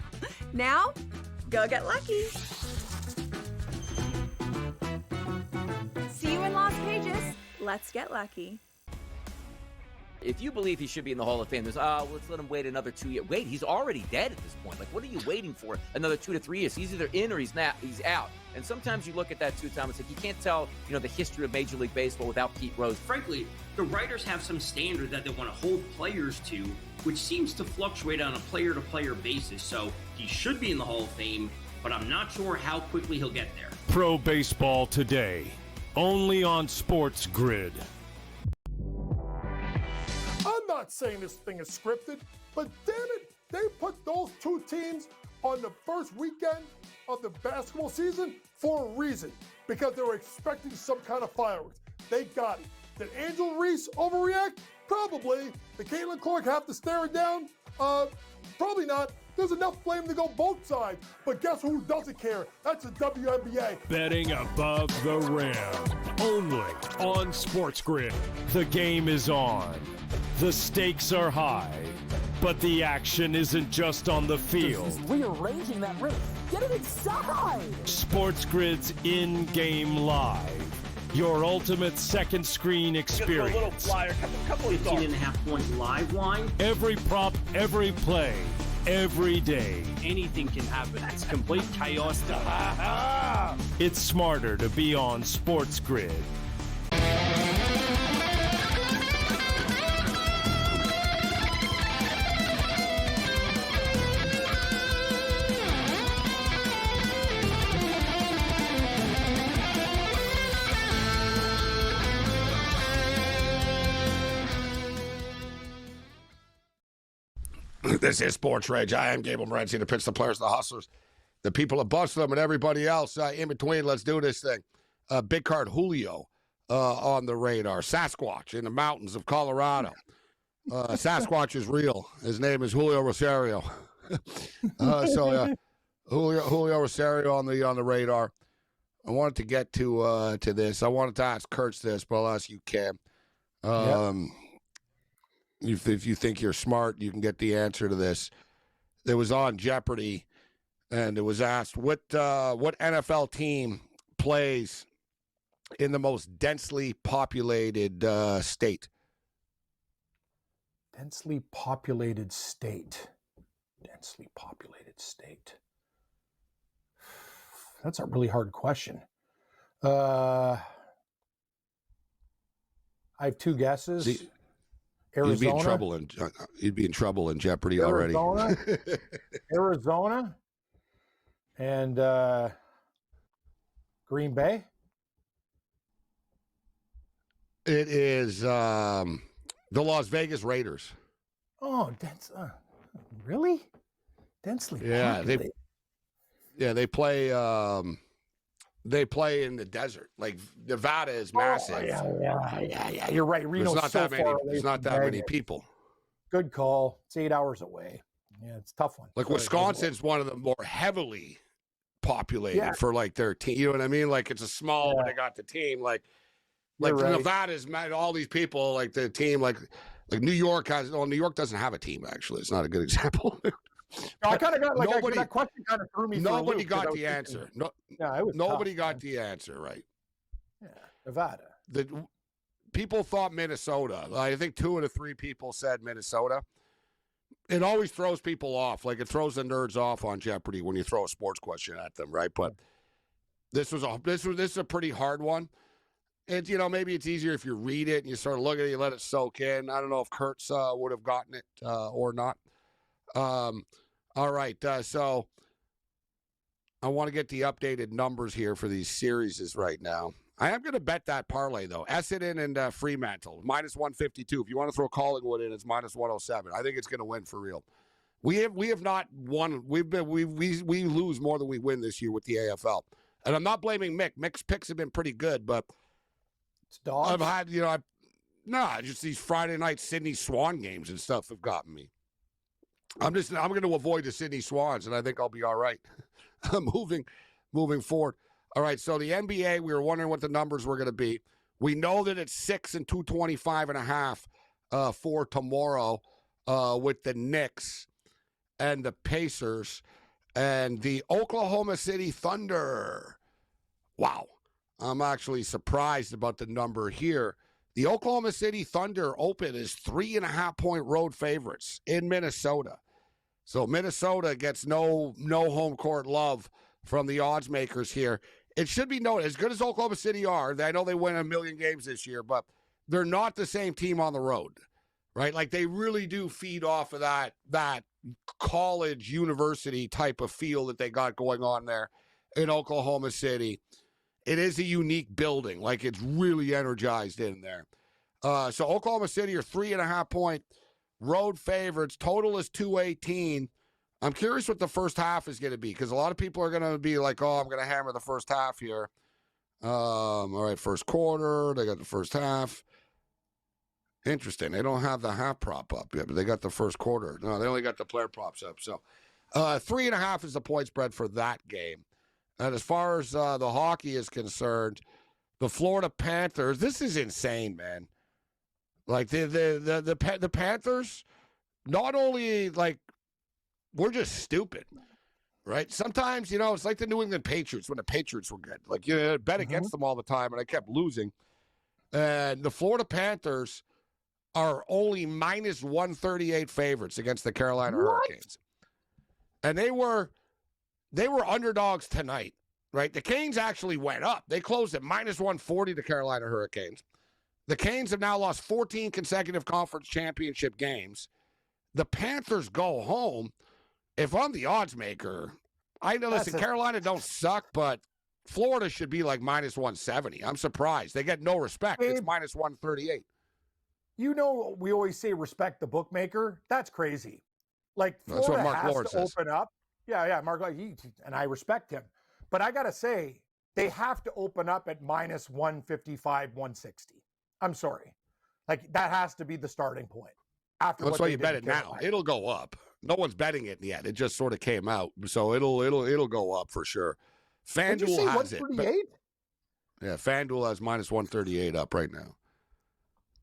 Now, go get lucky. See you in Las Vegas. Let's get lucky. If you believe he should be in the Hall of Fame, there's, let's let him wait another 2 years. Wait, he's already dead at this point. Like, what are you waiting for? Another 2 to 3 years? He's either in or he's out. And sometimes you look at that too, Tom. It's like you can't tell, the history of Major League Baseball without Pete Rose. Frankly, the writers have some standard that they want to hold players to, which seems to fluctuate on a player-to-player basis. So he should be in the Hall of Fame, but I'm not sure how quickly he'll get there. Pro Baseball Today, only on SportsGrid. I'm not saying this thing is scripted, but damn it, they put those two teams on the first weekend of the basketball season for a reason, because they were expecting some kind of fireworks. They got it. Did Angel Reese overreact? Probably. Did Caitlin Clark have to stare it down? Probably not. There's enough blame to go both sides. But guess who doesn't care? That's the WNBA. Betting above the rim. Only on SportsGrid. The game is on. The stakes are high. But the action isn't just on the field. He's rearranging that rim. Get it inside! SportsGrid's in-game live. Your ultimate second screen experience. Just a little flyer, couple of 15.5 point live line. Every prop, every play, every day. Anything can happen. It's complete chaos. It's smarter to be on SportsGrid. This is SportsRage. I am Gabriel Morency, the pitch, the players, the hustlers, the people of Bustler, and everybody else in between. Let's do this thing. Big card Julio on the radar. Sasquatch in the mountains of Colorado. Sasquatch is real. His name is Julio Rosario. Julio Rosario on the radar. I wanted to get to this. I wanted to ask Kurtz this, but I'll ask you, Cam. If you think you're smart, you can get the answer to this. It was on Jeopardy, and it was asked, what NFL team plays in the most densely populated state? Densely populated state. Densely populated state. That's a really hard question. I have two guesses. Arizona. You'd be in trouble in Jeopardy already. Arizona And Green Bay? It is the Las Vegas Raiders. Oh, that's really densely Yeah, populated. they play in the desert. Like Nevada is massive. Yeah. You're right. Reno's There's not so that many. far away. There's not from that many Vegas. people. Good call. It's 8 hours away. Yeah, it's a tough one. Like Sorry, Wisconsin's one of the more heavily populated for like their team. You know what I mean? Like it's a small, but they got the team. Like You're right. Nevada's met all these people. Like the team. Like New York has. Well, New York doesn't have a team. Actually, it's not a good example. I kind of got like that question kind of threw me. Nobody for a loop, got the answer. It was nobody tough, got man. the answer right. Yeah, Nevada. The people thought Minnesota. I think 2 of the 3 people said Minnesota. It always throws people off. Like it throws the nerds off on Jeopardy when you throw a sports question at them, right? But this is a pretty hard one. It's maybe it's easier if you read it and you sort of look at it, you let it soak in. I don't know if Kurtz would have gotten it or not. All right, so I want to get the updated numbers here for these series right now. I am going to bet that parlay, though. Essendon and Fremantle, minus 152. If you want to throw Collingwood in, it's minus 107. I think it's going to win for real. We have not won. We lose more than we win this year with the AFL. And I'm not blaming Mick. Mick's picks have been pretty good, but it's dogs. I've had, just these Friday night Sydney Swan games and stuff have gotten me. I'm going to avoid the Sydney Swans, and I think I'll be all right. moving forward. All right, so the NBA, we were wondering what the numbers were going to be. We know that it's 6 and 225.5 for tomorrow with the Knicks and the Pacers and the Oklahoma City Thunder. Wow, I'm actually surprised about the number here. The Oklahoma City Thunder open as 3.5-point road favorites in Minnesota. So Minnesota gets no home court love from the odds makers here. It should be noted, as good as Oklahoma City are, I know they win 1 million games this year, but they're not the same team on the road, right? Like they really do feed off of that college university type of feel that they got going on there in Oklahoma City. It is a unique building. Like it's really energized in there. So Oklahoma City are 3.5-point road favorites. Total is 218. I'm curious what the first half is going to be because a lot of people are going to be like, oh, I'm going to hammer the first half here. All right, first quarter. They got the first half. Interesting. They don't have the half prop up yet, but they got the first quarter. No, they only got the player props up. So 3.5 is the point spread for that game. And as far as the hockey is concerned, the Florida Panthers, this is insane, man. Like the Panthers, not only like we're just stupid, right? Sometimes, it's like the New England Patriots when the Patriots were good. Like, bet against them all the time, and I kept losing. And the Florida Panthers are only minus 138 favorites against the Carolina Hurricanes. And they were underdogs tonight, right? The Canes actually went up. They closed at minus 140 to Carolina Hurricanes. The Canes have now lost 14 consecutive conference championship games. The Panthers go home. If I'm the odds maker, I know, listen, Carolina don't suck, but Florida should be like minus 170. I'm surprised. They get no respect. It's minus 138. We always say respect the bookmaker. That's crazy. Like Florida that's what Mark has Lord to says. open up. Yeah, Mark, and I respect him. But I got to say, they have to open up at minus 155, 160. I'm sorry. Like, that has to be the starting point. That's why you bet it now. It'll go up. No one's betting it yet. It just sort of came out, so it'll go up for sure. FanDuel has it. Yeah, FanDuel has minus 138 up right now.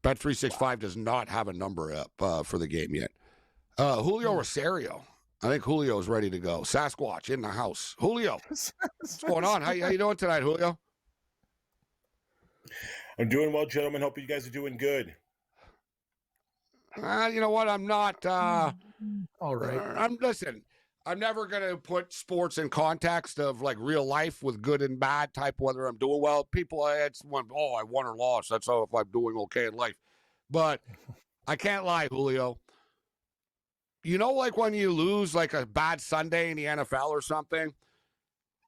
Bet365 does not have a number up for the game yet. Julio Rosario. I think Julio's ready to go. Sasquatch in the house. Julio, what's going on? How you doing tonight, Julio? I'm doing well, gentlemen. Hope you guys are doing good. You know what? I'm not. All right. Listen, I'm never going to put sports in context of like real life with good and bad type, whether I'm doing well. People, it's one, I won or lost. That's how if I'm doing okay in life. But I can't lie, Julio. Like when you lose like a bad Sunday in the NFL or something,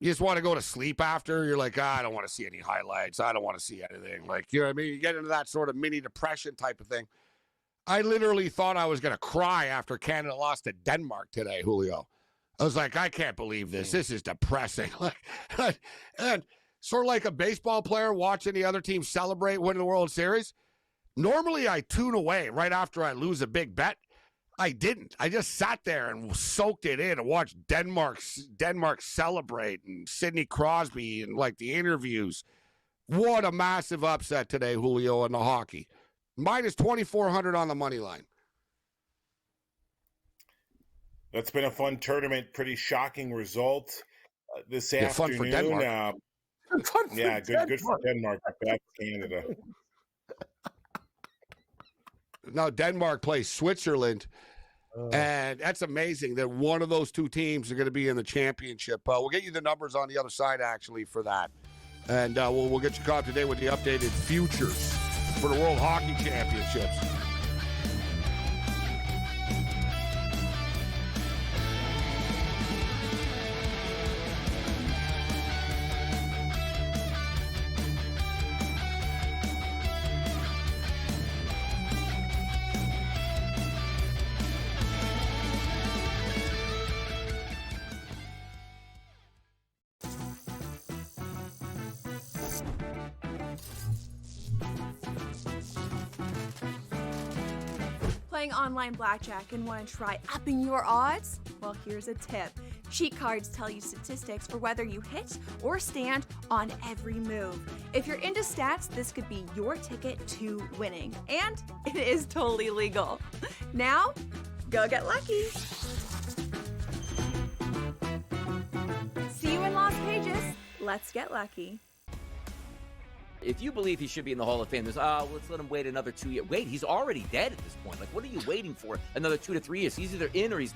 You just want to go to sleep after. You're like, I don't want to see any highlights. I don't want to see anything. Like, you know what I mean? You get into that sort of mini depression type of thing. I literally thought I was going to cry after Canada lost to Denmark today, Julio. I was like, I can't believe this. This is depressing. And sort of like a baseball player watching the other team celebrate winning the World Series. Normally, I tune away right after I lose a big bet. I didn't. I just sat there and soaked it in and watched Denmark celebrate and Sidney Crosby and like the interviews. What a massive upset today, Julio, in the hockey. Minus 2,400 on the money line. That's been a fun tournament. Pretty shocking result this afternoon. Fun for Denmark. Good for Denmark. Bad for Canada. Now Denmark plays Switzerland, and that's amazing that one of those two teams are going to be in the championship. We'll get you the numbers on the other side, actually, for that. And we'll get you caught today with the updated futures for the World Hockey Championships. Playing online blackjack and want to try upping your odds? Well, here's a tip. Cheat cards tell you statistics for whether you hit or stand on every move. If you're into stats, this could be your ticket to winning. And it is totally legal. Now, go get lucky. See you in Las Vegas. Let's get lucky. If you believe he should be in the Hall of Fame, there's, let's let him wait another 2 years. Wait, he's already dead at this point. Like, what are you waiting for? Another 2 to 3 years. He's either in or he's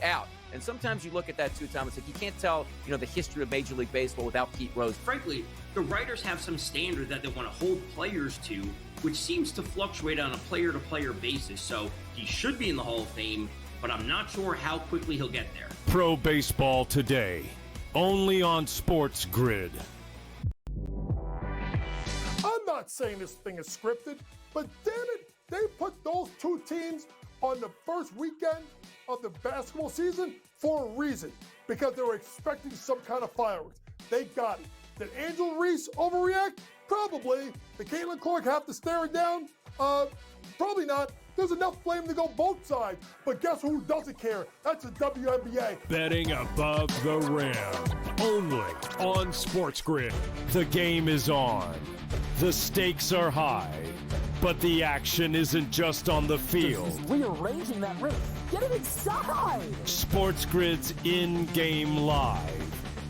out. And sometimes you look at that too, Tom. It's like you can't tell, the history of Major League Baseball without Pete Rose. Frankly, the writers have some standard that they want to hold players to, which seems to fluctuate on a player-to-player basis. So he should be in the Hall of Fame, but I'm not sure how quickly he'll get there. Pro Baseball Today, only on SportsGrid. I'm not saying this thing is scripted, but damn it, they put those two teams on the first weekend of the basketball season for a reason, because they were expecting some kind of fireworks. They got it. Did Angel Reese overreact? Probably. Did Caitlin Clark have to stare it down? Probably not. There's enough blame to go both sides. But guess who doesn't care? That's the WNBA. Betting above the rim. Only on SportsGrid. The game is on. The stakes are high. But the action isn't just on the field. He's rearranging that roof. Get it inside! SportsGrid's in-game live.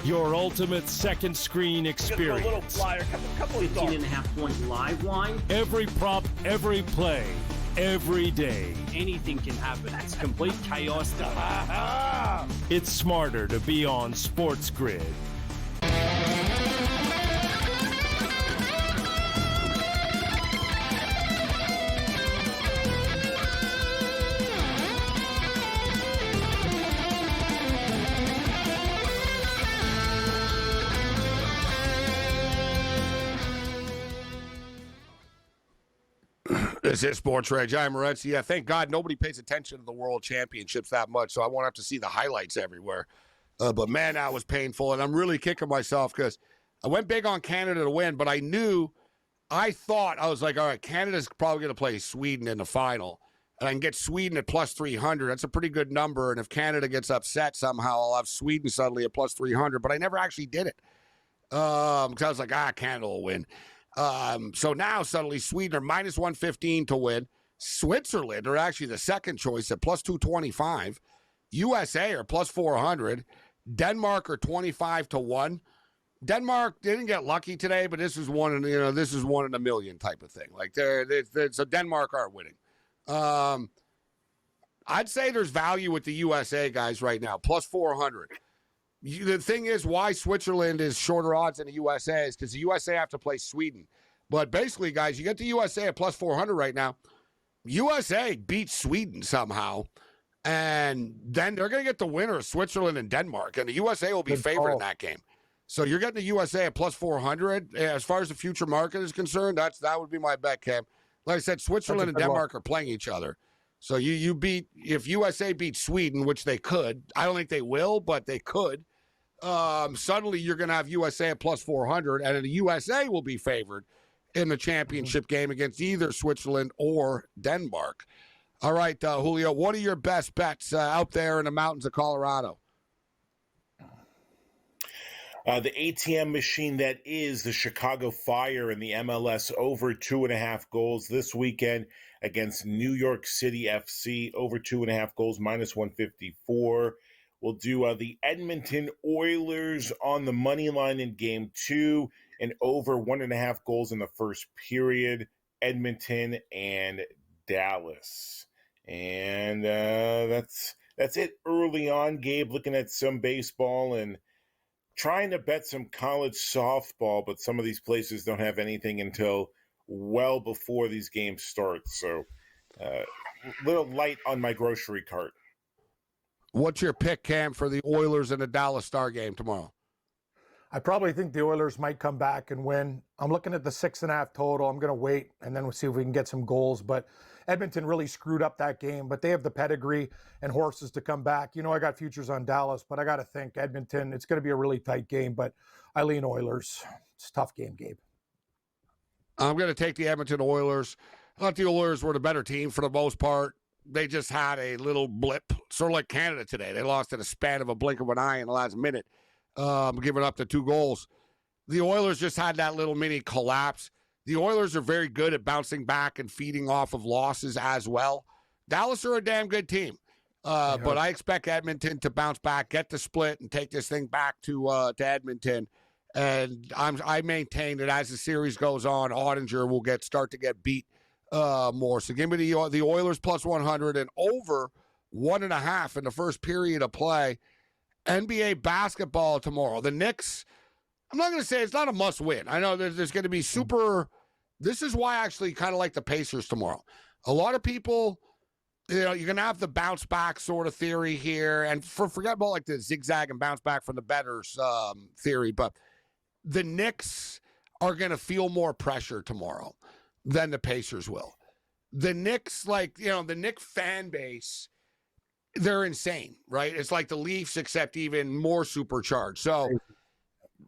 Your ultimate second screen experience. A little flyer, couple 15.5 point live line. Every prop, every play, every day. Anything can happen. That's complete chaos. It's smarter to be on SportsGrid. This is SportsRage. I'm Morency. Yeah, thank God nobody pays attention to the World Championships that much, so I won't have to see the highlights everywhere. But, man, that was painful, and I'm really kicking myself because I went big on Canada to win, but I was like, all right, Canada's probably going to play Sweden in the final, and I can get Sweden at plus 300. That's a pretty good number, and if Canada gets upset somehow, I'll have Sweden suddenly at plus 300, but I never actually did it because I was like, Canada will win. So now suddenly Sweden are minus 115 to win. Switzerland are actually the second choice at plus 225. USA are plus 400. Denmark are 25 to 1. Denmark didn't get lucky today, but this is one in a million type of thing. Like so Denmark are winning. I'd say there's value with the USA guys right now, plus 400. The thing is why Switzerland is shorter odds than the USA is because the USA have to play Sweden. But basically, guys, you get the USA at plus 400 right now. USA beats Sweden somehow, and then they're going to get the winner of Switzerland and Denmark, and the USA will be favored in that game. So you're getting the USA at plus 400. As far as the future market is concerned, that would be my bet, Cam. Like I said, Switzerland and Denmark are playing each other. So if USA beats Sweden, which they could, I don't think they will, but they could, suddenly you're going to have USA at plus 400, and the USA will be favored in the championship game against either Switzerland or Denmark. All right, Julio, what are your best bets out there in the mountains of Colorado? The ATM machine that is the Chicago Fire in the MLS over 2.5 goals this weekend against New York City FC, over 2.5 goals, minus 154. We'll do the Edmonton Oilers on the money line in game 2 and over 1.5 goals in the first period, Edmonton and Dallas. And that's it early on, Gabe, looking at some baseball and trying to bet some college softball, but some of these places don't have anything until well before these games start. So a little light on my grocery cart. What's your pick, Cam, for the Oilers and the Dallas Star game tomorrow? I probably think the Oilers might come back and win. I'm looking at the 6.5 total. I'm going to wait, and then we'll see if we can get some goals. But Edmonton really screwed up that game, but they have the pedigree and horses to come back. You know, I got futures on Dallas, but I got to think Edmonton, it's going to be a really tight game, but I lean Oilers. It's a tough game, Gabe. I'm going to take the Edmonton Oilers. I thought the Oilers were the better team for the most part. They just had a little blip, sort of like Canada today. They lost in a span of a blink of an eye in the last minute, giving up the 2 goals. The Oilers just had that little mini collapse. The Oilers are very good at bouncing back and feeding off of losses as well. Dallas are a damn good team. But I expect Edmonton to bounce back, get the split, and take this thing back to Edmonton. And I maintain that as the series goes on, Ottinger will start to get beat more. So give me the Oilers plus 100 and over 1.5 in the first period of play. NBA basketball tomorrow. The Knicks, I'm not going to say it's not a must win. I know there's going to be super. This is why I actually kind of like the Pacers tomorrow. A lot of people, you're going to have the bounce back sort of theory here. And forget about like the zigzag and bounce back from the bettors theory. But the Knicks are going to feel more pressure tomorrow than the Pacers will. The Knicks, the Knicks fan base, they're insane, right? It's like the Leafs, except even more supercharged. So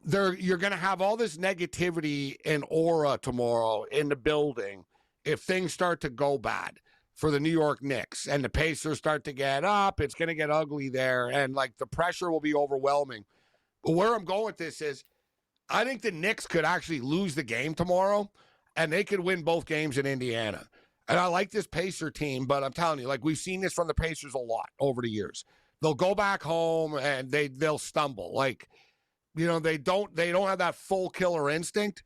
you're going to have all this negativity and aura tomorrow in the building if things start to go bad for the New York Knicks and the Pacers start to get up. It's going to get ugly there, and the pressure will be overwhelming. But where I'm going with this is I think the Knicks could actually lose the game tomorrow, and they could win both games in Indiana. And I like this Pacer team, but I'm telling you, we've seen this from the Pacers a lot over the years. They'll go back home and they'll stumble. They don't have that full killer instinct,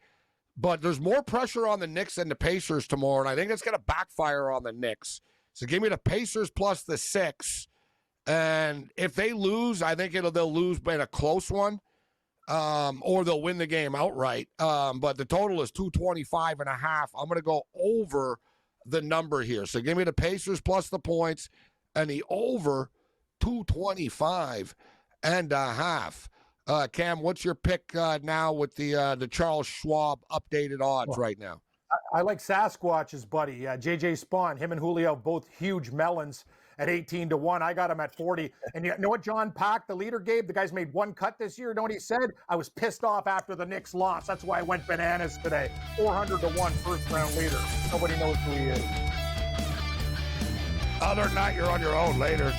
but there's more pressure on the Knicks than the Pacers tomorrow, and I think it's going to backfire on the Knicks. So give me the Pacers plus the 6. And if they lose, I think they'll lose in a close one. Or they'll win the game outright. But the total is 225.5. I'm going to go over the number here. So give me the Pacers plus the points and the over 225.5. Cam, what's your pick now with the Charles Schwab updated odds right now? I like Sasquatch's buddy, JJ Spawn. Him and Julio, both huge melons at 18-1. I got him at 40. And you know what John Pack, the leader, Gabe? The guy's made 1 cut this year. You know what he said? I was pissed off after the Knicks lost. That's why I went bananas today. 400-1 first-round leader. Nobody knows who he is. Other than that, you're on your own later.